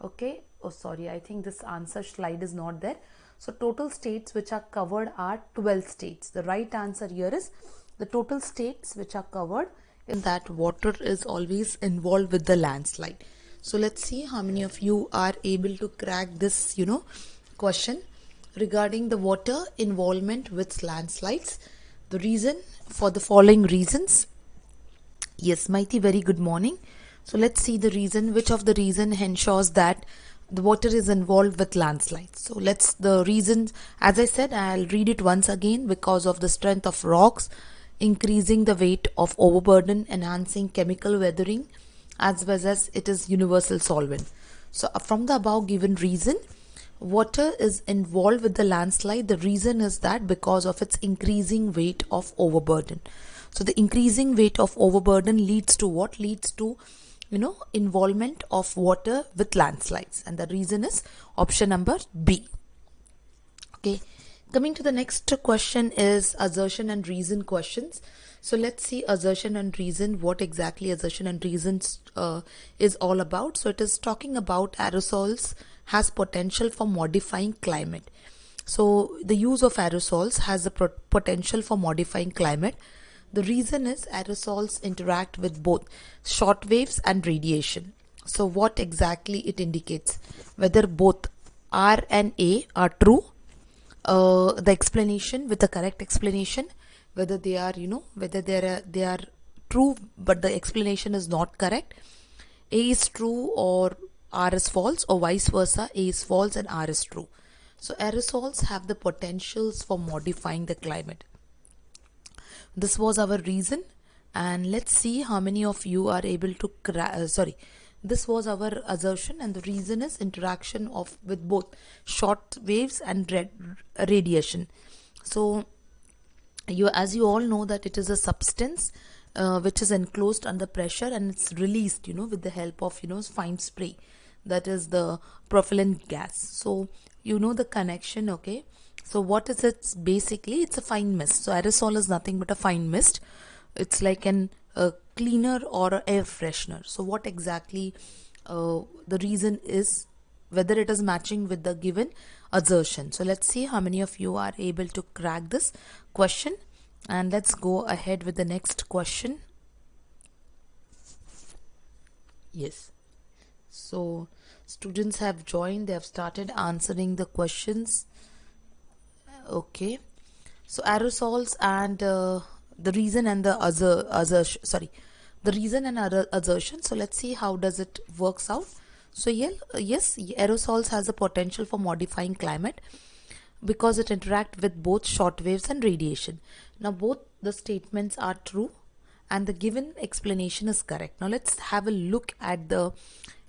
Okay. Oh, sorry. I think this answer slide is not there. So total states which are covered are 12 states. The right answer here is the total states which are covered in that water is always involved with the landslide. So let's see how many of you are able to crack this, question regarding the water involvement with landslides. The reason for the following reasons. Yes, Maiti, very good morning. So let's see the reason, which of the reason ensures that the water is involved with landslides. So the reasons, as I said, I'll read it once again. Because of the strength of rocks, increasing the weight of overburden, enhancing chemical weathering, as well as it is universal solvent. So from the above given reason, water is involved with the landslide. The reason is that because of its increasing weight of overburden. So the increasing weight of overburden leads to what? Leads to, involvement of water with landslides. And the reason is option number B. Okay. Coming to the next question is assertion and reason questions. So let's see assertion and reason, what exactly assertion and reason is all about. So it is talking about aerosols has potential for modifying climate. So the use of aerosols has the potential for modifying climate. The reason is aerosols interact with both short waves and radiation. So what exactly it indicates? Whether both R and A are true. The explanation with the correct explanation, whether they are, whether they are true, but the explanation is not correct. A is true or R is false, or vice versa. A is false and R is true. So aerosols have the potentials for modifying the climate. this was our reason, and let's see how many of you are able to this was our assertion, and the reason is interaction of with both short waves and radiation. So as you all know that it is a substance which is enclosed under pressure, and it's released with the help of fine spray, that is the propellant gas. So the connection. Okay, so what is it? Basically it's a fine mist. So aerosol is nothing but a fine mist. It's like a cleaner or a air freshener. So what exactly the reason is, whether it is matching with the given assertion. So let's see how many of you are able to crack this question, and let's go ahead with the next question. Yes, so students have joined, they have started answering the questions. Okay, so aerosols and the reason and the the reason and other assertion. So let's see how does it works out. So yes, aerosols has the potential for modifying climate because it interact with both short waves and radiation. Now both the statements are true and the given explanation is correct. Now let's have a look at the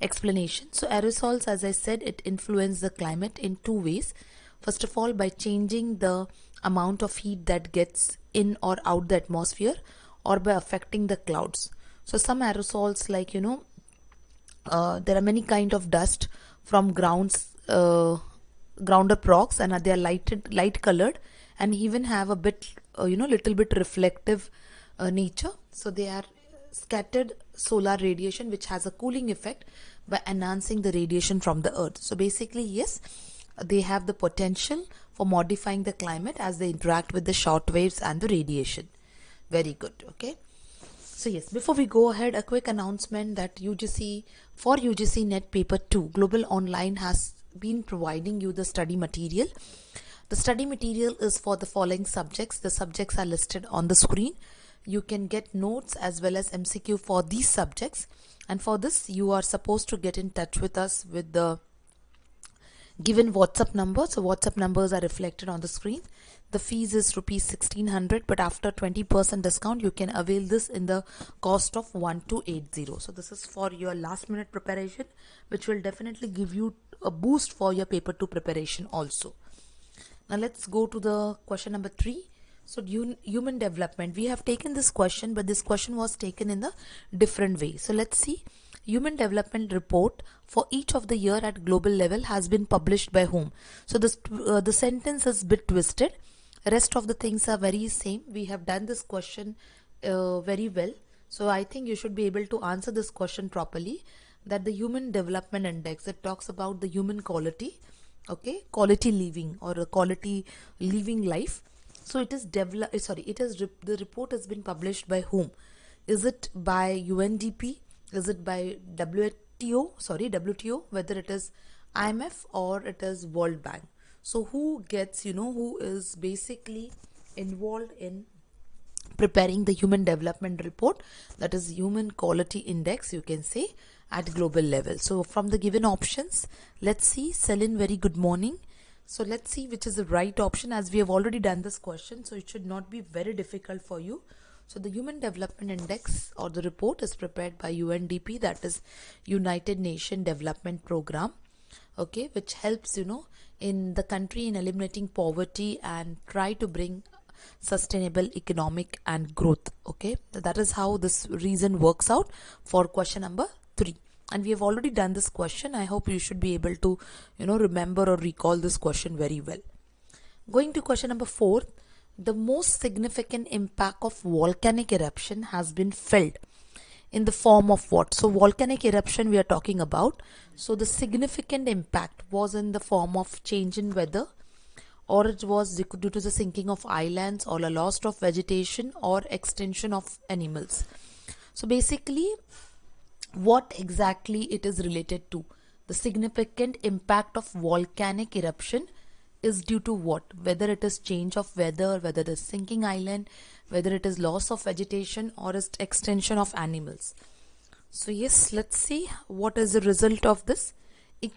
explanation. So aerosols, as I said, it influences the climate in two ways. First of all, by changing the amount of heat that gets in or out the atmosphere, or by affecting the clouds. So some aerosols, like there are many kind of dust from ground up rocks, and they are light colored, and even have a bit little bit reflective nature. So they are scattered solar radiation, which has a cooling effect by enhancing the radiation from the earth. So basically, yes, they have the potential for modifying the climate as they interact with the short waves and the radiation. Very good. Okay, so yes, before we go ahead, a quick announcement that UGC NET Paper 2 Global Online has been providing you the study material. The study material is for the following subjects. The subjects are listed on the screen. You can get notes as well as MCQ for these subjects, and for this you are supposed to get in touch with us with the given WhatsApp number. So WhatsApp numbers are reflected on the screen. The fees is rupees 1600, but after 20% discount you can avail this in the cost of 1280. So this is for your last minute preparation, which will definitely give you a boost for your paper 2 preparation also. Now let's go to the question number 3. So human development, we have taken this question, but this question was taken in a different way. So let's see. Human development report for each of the year at global level has been published by whom? So this the sentence is a bit twisted. Rest of the things are very same. We have done this question very well. So I think you should be able to answer this question properly. That the human development index, it talks about the human quality, okay, quality living or a quality living life. So it is the report has been published by whom? Is it by UNDP? Is it by WTO, whether it is IMF or it is World Bank? So who gets, who is basically involved in preparing the human development report, that is human quality index, you can say, at global level. So from the given options, let's see. Selin, very good morning. So let's see which is the right option, as we have already done this question, so it should not be very difficult for you. So the Human Development Index or the report is prepared by UNDP, that is United Nations Development Program, okay, which helps in the country in eliminating poverty and try to bring sustainable economic and growth. Okay, that is how this reason works out for question number 3. And we have already done this question. I hope you should be able to remember or recall this question very well. Going to question number 4. The most significant impact of volcanic eruption has been felt in the form of what? So volcanic eruption we are talking about. So the significant impact was in the form of change in weather, or it was due to the sinking of islands, or a loss of vegetation, or extinction of animals. So basically, what exactly it is related to? The significant impact of volcanic eruption is due to what? Whether it is change of weather, whether it is sinking island, whether it is loss of vegetation, or is extinction of animals. So yes, let's see what is the result of this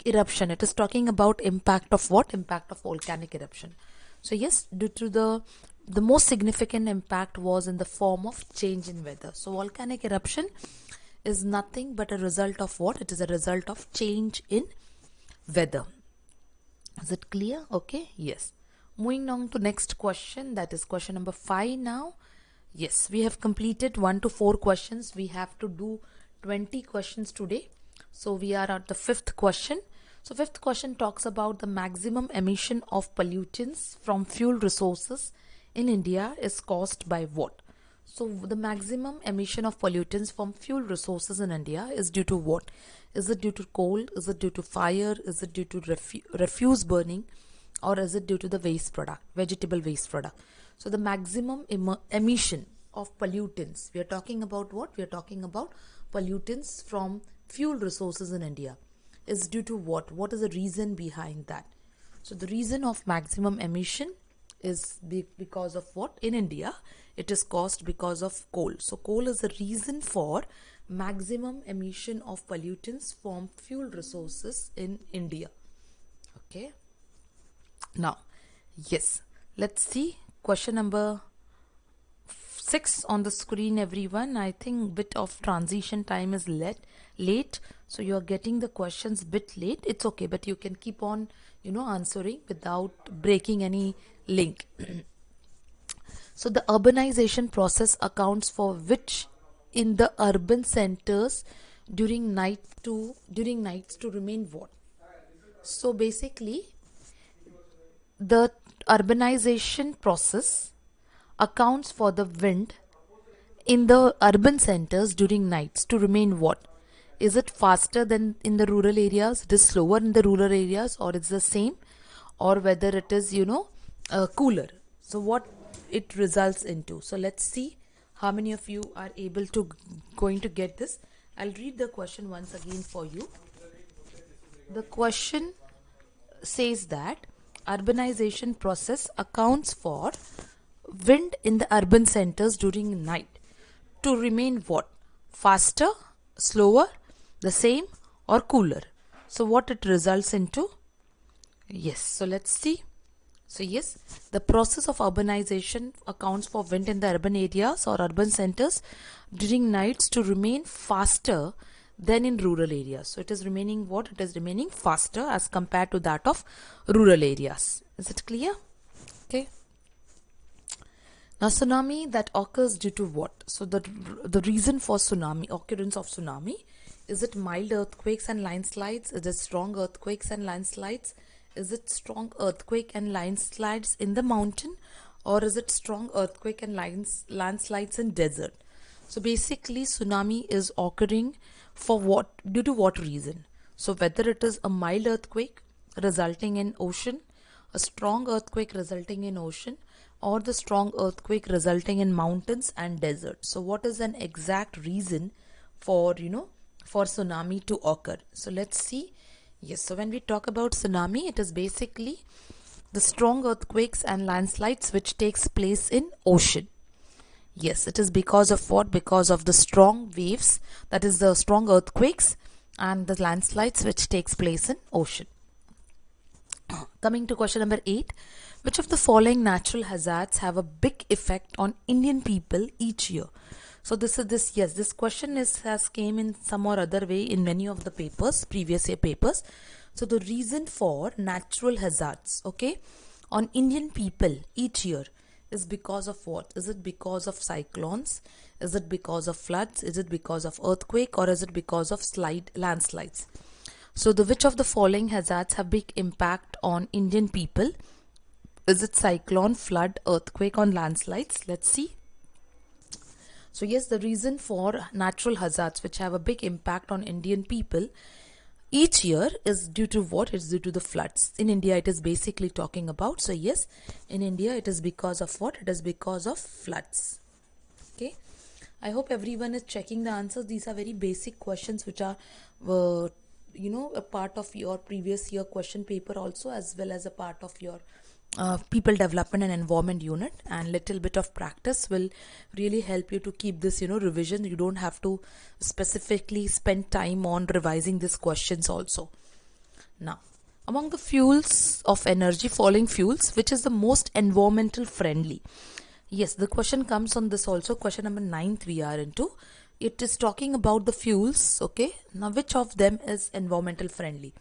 eruption. It is talking about impact of what? Impact of volcanic eruption. So yes, due to the the most significant impact was in the form of change in weather. So volcanic eruption is nothing but a result of what? It is a result of change in weather. Is it clear? Okay, yes. Moving on to next question, that is question number 5 now. Yes, we have completed 1 to 4 questions. We have to do 20 questions today. So we are at the 5th question. So 5th question talks about the maximum emission of pollutants from fuel resources in India is caused by what? So the maximum emission of pollutants from fuel resources in India is due to what? Is it due to coal? Is it due to fire? Is it due to refuse burning? Or is it due to the waste product, vegetable waste product? So the maximum emission of pollutants, we are talking about what? We are talking about pollutants from fuel resources in India is due to what? What is the reason behind that? So the reason of maximum emission is because of what? In India, it is caused because of coal. So coal is the reason for maximum emission of pollutants from fuel resources in India. Okay. Now, yes, let's see question number 6 on the screen, everyone. I think bit of transition time is late, so you are getting the questions bit late. It's okay, but you can keep on, answering without breaking any link. So the urbanization process accounts for which in the urban centers during nights to remain what? So basically, the urbanization process accounts for the wind in the urban centers during nights to remain what? Is it faster than in the rural areas? It is slower in the rural areas, or it's the same, or whether it is cooler. So what it results into? So let's see how many of you are able to going to get this. I'll read the question once again for you. The question says that urbanization process accounts for wind in the urban centers during night to remain what? Faster, slower, the same, or cooler. So what it results into? Yes, so let's see. So yes, the process of urbanization accounts for wind in the urban areas or urban centers during nights to remain faster than in rural areas. So it is remaining what? It is remaining faster as compared to that of rural areas. Is it clear? Okay. Now tsunami that occurs due to what? So the reason for tsunami, occurrence of tsunami, is it mild earthquakes and landslides? Is it strong earthquakes and landslides? Is it strong earthquake and landslides in the mountain, or is it strong earthquake and landslides in desert? So basically tsunami is occurring for what? Due to what reason? So whether it is a mild earthquake resulting in ocean, a strong earthquake resulting in ocean, or the strong earthquake resulting in mountains and desert. So what is an exact reason for for tsunami to occur? So let's see. Yes, so when we talk about tsunami, it is basically the strong earthquakes and landslides which takes place in ocean. Yes, it is because of what? Because of the strong waves, that is the strong earthquakes and the landslides which takes place in ocean. Coming to question number 8, which of the following natural hazards have a big effect on Indian people each year? So this question has came in some or other way in many of the papers, previous year papers. So the reason for natural hazards, okay, on Indian people each year is because of what? Is it because of cyclones? Is it because of floods? Is it because of earthquake, or is it because of landslides? So which of the following hazards have big impact on Indian people? Is it cyclone, flood, earthquake, or landslides? Let's see. So yes, the reason for natural hazards which have a big impact on Indian people each year is due to what? It's due to the floods. In India, it is basically talking about. So yes, in India, it is because of what? It is because of floods. Okay. I hope everyone is checking the answers. These are very basic questions which are, a part of your previous year question paper also, as well as a part of your people development and environment unit, and little bit of practice will really help you to keep this revision. You don't have to specifically spend time on revising these questions also. Now Among the fuels of energy, following fuels, which is the most environmental friendly? Yes, the question comes on this also. Question number 9th we are into. It is talking about the fuels. Okay, now which of them is environmental friendly?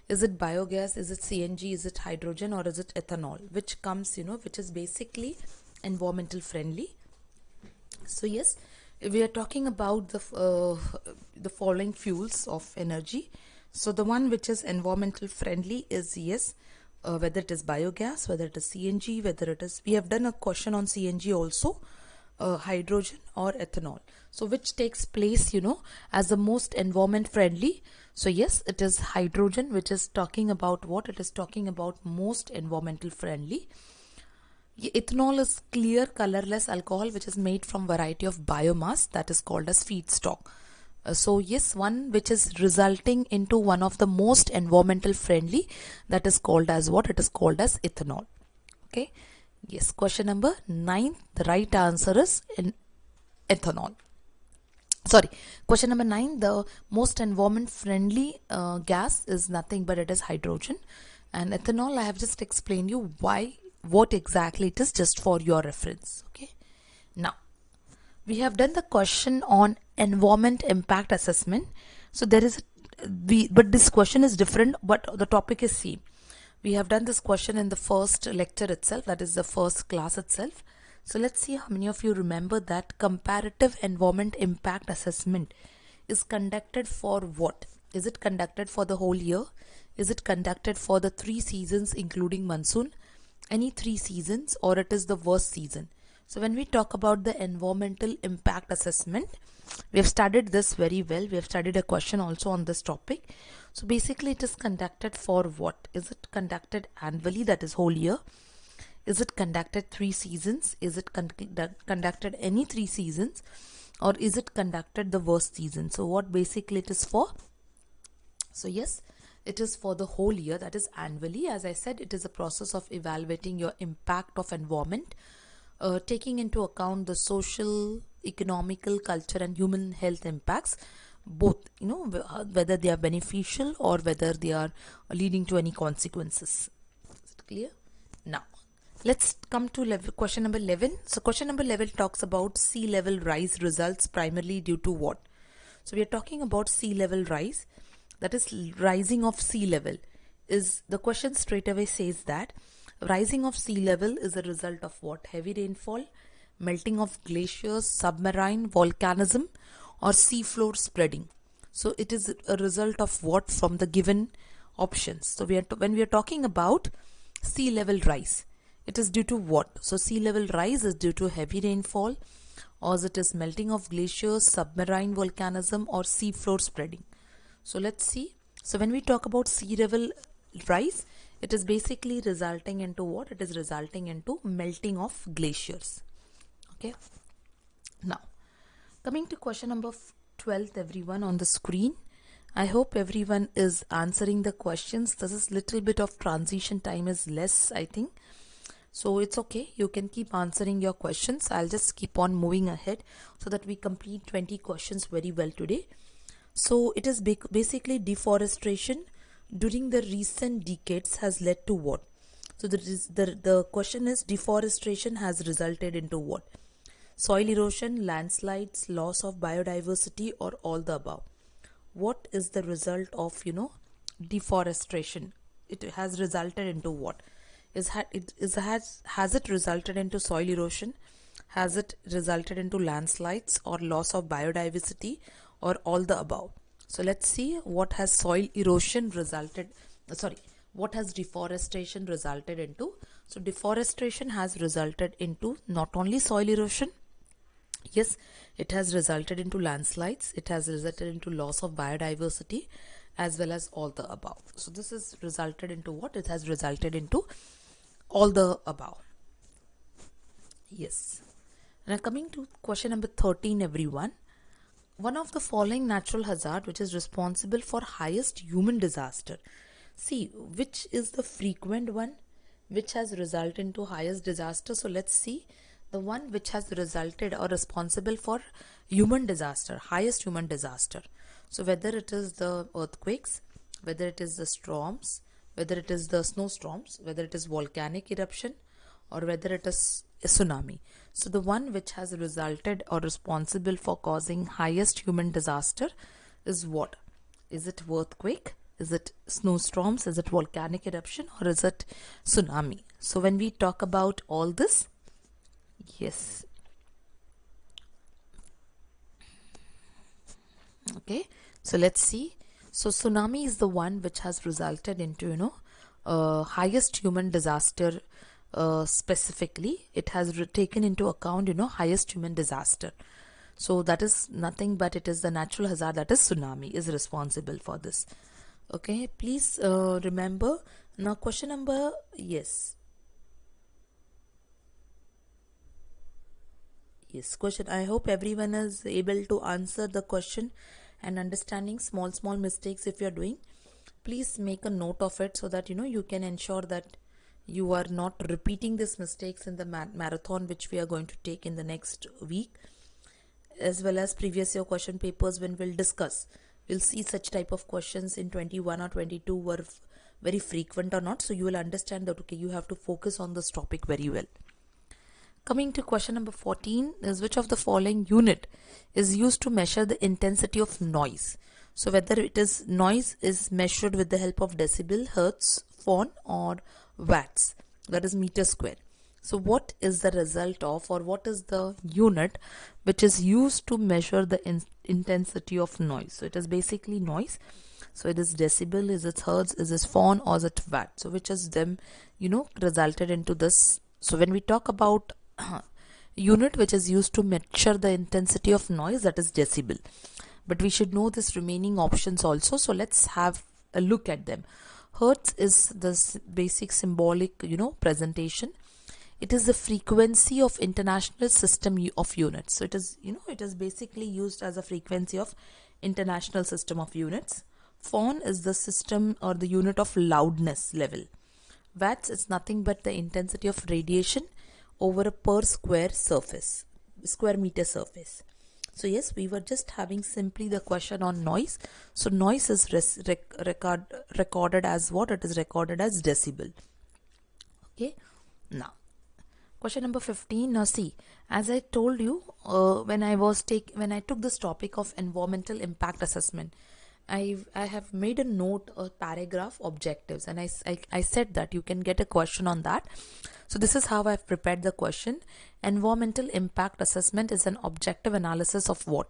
Is it biogas? Is it CNG? Is it hydrogen? Or is it ethanol? Which comes, which is basically environmental friendly. So yes, we are talking about the following fuels of energy. So the one which is environmental friendly is, yes, whether it is biogas, whether it is CNG, whether it is, we have done a question on CNG also, hydrogen or ethanol. So which takes place, as the most environment friendly. So yes, it is hydrogen, which is talking about what? It is talking about most environmental friendly. Ethanol is clear colorless alcohol which is made from variety of biomass that is called as feedstock. So yes, one which is resulting into one of the most environmental friendly, that is called as what? It is called as ethanol. Okay. Yes, question number 9, the right answer is in ethanol. Sorry, question number 9, the most environment friendly gas is nothing but it is hydrogen, and ethanol I have just explained you why, what exactly it is, just for your reference. Okay, now we have done the question on environment impact assessment. So there is but this question is different, but the topic is same. We have done this question in the first lecture itself, that is the first class itself. So let's see how many of you remember that comparative environment impact assessment is conducted for what? Is it conducted for the whole year? Is it conducted for the 3 seasons including monsoon? Any 3 seasons, or it is the worst season? So when we talk about the environmental impact assessment, we have studied this very well. We have studied a question also on this topic. So basically it is conducted for what? Is it conducted annually, that is whole year? Is it conducted 3 seasons? Is it conducted any 3 seasons? Or is it conducted the worst season? So what basically it is for? So yes, it is for the whole year, that is annually. As I said, it is a process of evaluating your impact of environment, taking into account the social, economical, culture and human health impacts, both, whether they are beneficial or whether they are leading to any consequences. Is it clear? Now let's come to question number 11. So question number 11 talks about sea level rise results primarily due to what? So we are talking about sea level rise, that is rising of sea level. Is the question straight away says that rising of sea level is a result of what? Heavy rainfall, melting of glaciers, submarine volcanism, or seafloor spreading. So it is a result of what from the given options. So when we are talking about sea level rise, it is due to what? So sea level rise is due to heavy rainfall, or it is melting of glaciers, submarine volcanism, or seafloor spreading. So let's see. So when we talk about sea level rise, it is basically resulting into what? It is resulting into melting of glaciers. Okay. Now, coming to question number 12th, everyone on the screen. I hope everyone is answering the questions. This is little bit of transition time is less, I think. So it's okay. You can keep answering your questions. I'll just keep on moving ahead so that we complete 20 questions very well today. So it is basically deforestation during the recent decades has led to what? So the question is, deforestation has resulted into what? Soil erosion, landslides, loss of biodiversity, or all the above? What is the result of, deforestation? It has resulted into what? Has it resulted into soil erosion? Has it resulted into landslides or loss of biodiversity, or all the above? So let's see what has soil erosion resulted, what has deforestation resulted into. So deforestation has resulted into not only soil erosion, yes, it has resulted into landslides, it has resulted into loss of biodiversity, as well as all the above. So this is resulted into what? It has resulted into all the above. Yes. Now coming to question number 13, everyone. One of the following natural hazard which is responsible for highest human disaster. See, which is the frequent one which has resulted into highest disaster? So let's see the one which has resulted or responsible for human disaster, highest human disaster. So whether it is the earthquakes, whether it is the storms, whether it is the snowstorms, whether it is volcanic eruption, or whether it is a tsunami. So the one which has resulted or responsible for causing highest human disaster is what? Is it earthquake? Is it snowstorms? Is it volcanic eruption? Or is it tsunami? So when we talk about all this, yes. Okay, so let's see. So tsunami is the one which has resulted into, highest human disaster. Specifically, it has taken into account, highest human disaster. So that is nothing but it is the natural hazard, that is tsunami, is responsible for this. Okay, please remember. Now question number, yes, question. I hope everyone is able to answer the question and understanding small mistakes. If you are doing, please make a note of it so that you can ensure that you are not repeating these mistakes in the marathon which we are going to take in the next week, as well as previous year question papers. When we'll see such type of questions in 21 or 22 were very frequent or not, so you will understand that okay, you have to focus on this topic very well. Coming to question number 14 is, which of the following unit is used to measure the intensity of noise? So whether it is noise is measured with the help of decibel, hertz, phon, or watts, that is meter square. So what is the result of, or what is the unit which is used to measure the intensity of noise? So it is basically noise. So it is decibel, is it hertz, is it phon, or is it watt? So which is them, resulted into this. So when we talk about unit which is used to measure the intensity of noise, that is decibel. But we should know this remaining options also. So let's have a look at them. Hertz is the basic symbolic, presentation. It is the frequency of international system of units. So it is, it is basically used as a frequency of international system of units. Phon is the system or the unit of loudness level. Watts is nothing but the intensity of radiation over a per square meter surface. So yes, we were just having simply the question on noise. So noise is recorded as what? It is recorded as decibel. Okay. Now, question number 15. Now see, as I told you, when I took this topic of environmental impact assessment, I have made a note, a paragraph, objectives, and I said that you can get a question on that. So this is how I've prepared the question. Environmental impact assessment is an objective analysis of what?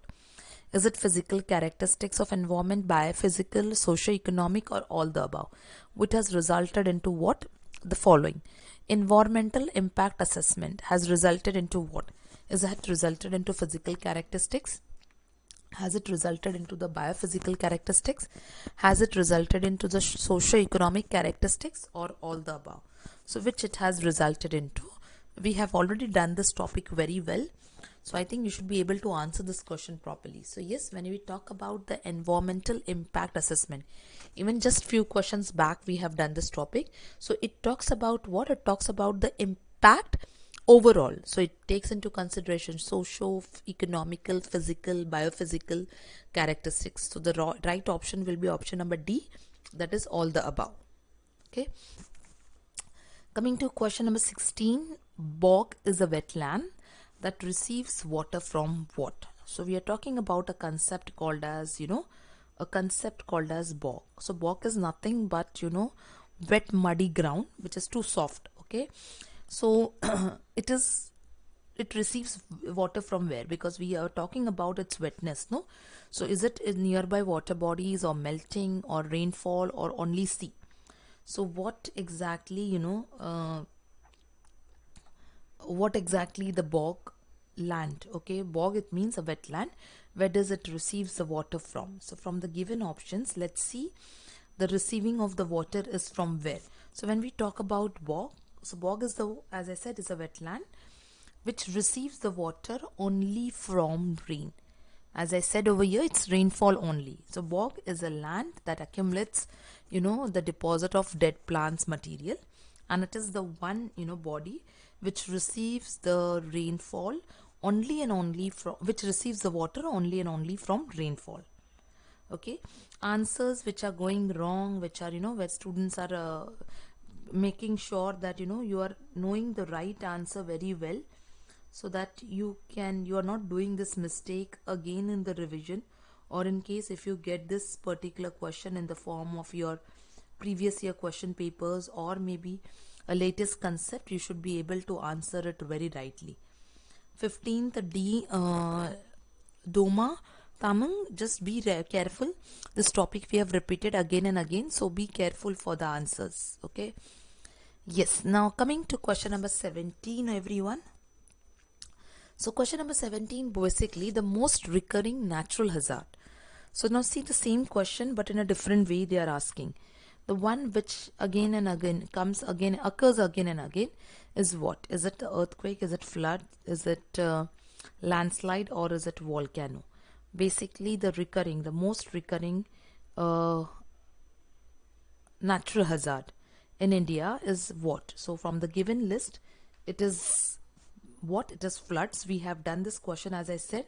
Is it physical characteristics of environment, biophysical, socio-economic, or all the above? Which has resulted into what? The following. Environmental impact assessment has resulted into what? Is it resulted into physical characteristics? Has it resulted into the biophysical characteristics? Has it resulted into the socio-economic characteristics, or all the above? So which it has resulted into? We have already done this topic very well. So I think you should be able to answer this question properly. So yes, when we talk about the environmental impact assessment, even just few questions back we have done this topic. So it talks about what? It talks about the impact overall. So it takes into consideration socio-economical, physical, biophysical characteristics. So the right option will be option number D, that is all the above. Okay. Coming to question number 16, bog is a wetland that receives water from what? So we are talking about a concept called as, bog. So bog is nothing but, wet muddy ground which is too soft. Okay. So it receives water from where? Because we are talking about its wetness, no? So is it in nearby water bodies, or melting, or rainfall, or only sea? So what exactly, what exactly the bog land? Okay, bog, it means a wetland. Where does it receives the water from? So from the given options, let's see, the receiving of the water is from where? So when we talk about bog, so bog is as I said, is a wetland which receives the water only from rain. As I said over here, it's rainfall only. So bog is a land that accumulates, the deposit of dead plants material, and it is the one, body which receives the rainfall only and only from, which receives the water only and only from rainfall. Okay, answers which are going wrong, which are, where students are making sure that you are knowing the right answer very well, so that you are not doing this mistake again in the revision, or in case if you get this particular question in the form of your previous year question papers or maybe a latest concept, you should be able to answer it very rightly. 15th D, Doma Tamang, just be careful. This topic we have repeated again and again, so be careful for the answers. Okay. Yes. Now coming to question number 17, everyone. So question number 17, basically the most recurring natural hazard. So now see the same question but in a different way they are asking. The one which again and again occurs again and again is what? Is it the earthquake? Is it flood? Is it landslide? Or is it volcano? Basically the most recurring natural hazard in India is what? So from the given list, it is what? It is floods. We have done this question, as I said.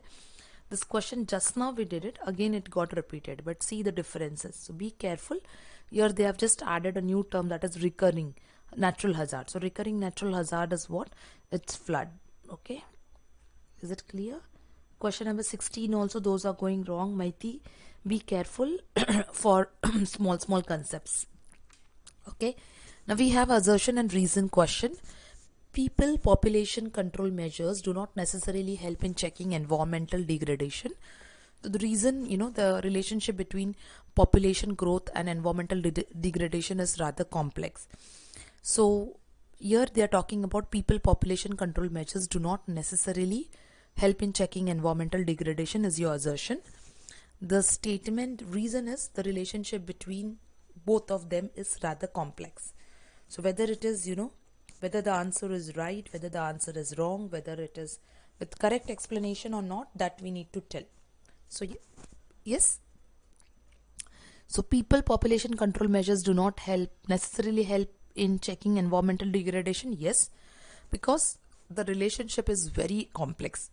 This question just now we did it, again it got repeated, but see the differences. So be careful. Here they have just added a new term, that is recurring natural hazard. So recurring natural hazard is what? It's flood. Okay, is it clear? Question number 16 also, those are going wrong. Maiti, be careful for small concepts. Okay, now we have assertion and reason question. People population control measures do not necessarily help in checking environmental degradation. So the reason, the relationship between population growth and environmental degradation is rather complex. So here they are talking about people population control measures do not necessarily help in checking environmental degradation is your assertion. The statement reason is the relationship between both of them is rather complex. So whether it is, whether the answer is right, whether the answer is wrong, whether it is with correct explanation or not, that we need to tell. So yes, so people population control measures do not necessarily help in checking environmental degradation. Yes, because the relationship is very complex.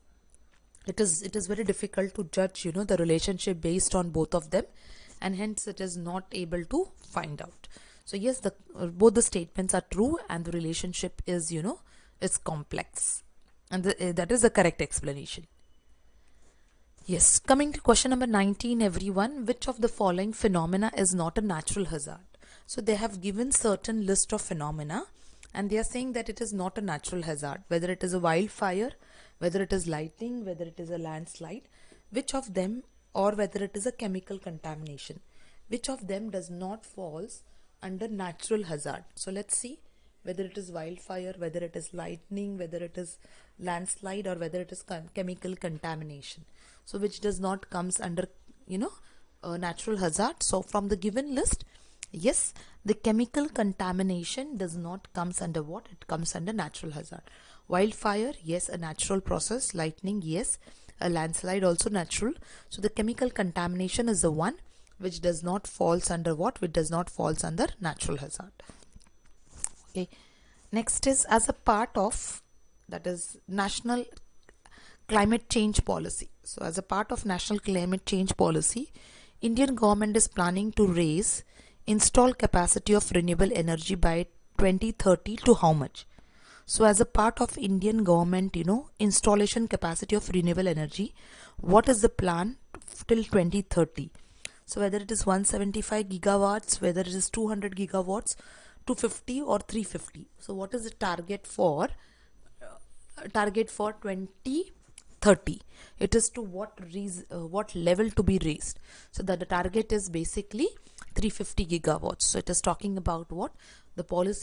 It is very difficult to judge the relationship based on both of them, and hence it is not able to find out. So yes, both the statements are true and the relationship is is complex, and that is the correct explanation. Yes, coming to question number 19, everyone, which of the following phenomena is not a natural hazard? So they have given certain list of phenomena and they are saying that it is not a natural hazard, whether it is a wildfire, whether it is lightning, whether it is a landslide, which of them, or whether it is a chemical contamination, which of them does not falls under natural hazard. So let's see whether it is wildfire, whether it is lightning, whether it is landslide, or whether it is chemical contamination. So which does not comes under natural hazard. So from the given list, yes, the chemical contamination does not comes under what? It comes under natural hazard. Wildfire, yes, a natural process. Lightning, yes. A landslide, also natural. So the chemical contamination is the one which does not falls under what? Which does not falls under natural hazard. Okay. Next is as a part of, that is, national climate change policy. So as a part of national climate change policy, Indian government is planning to raise installed capacity of renewable energy by 2030 to how much? So as a part of Indian government, installation capacity of renewable energy, what is the plan till 2030? So whether it is 175 gigawatts, whether it is 200 gigawatts, 250 or 350. So what is the target for 2030? It is to what level to be raised? So that the target is basically 350 gigawatts. So it is talking about what? The policy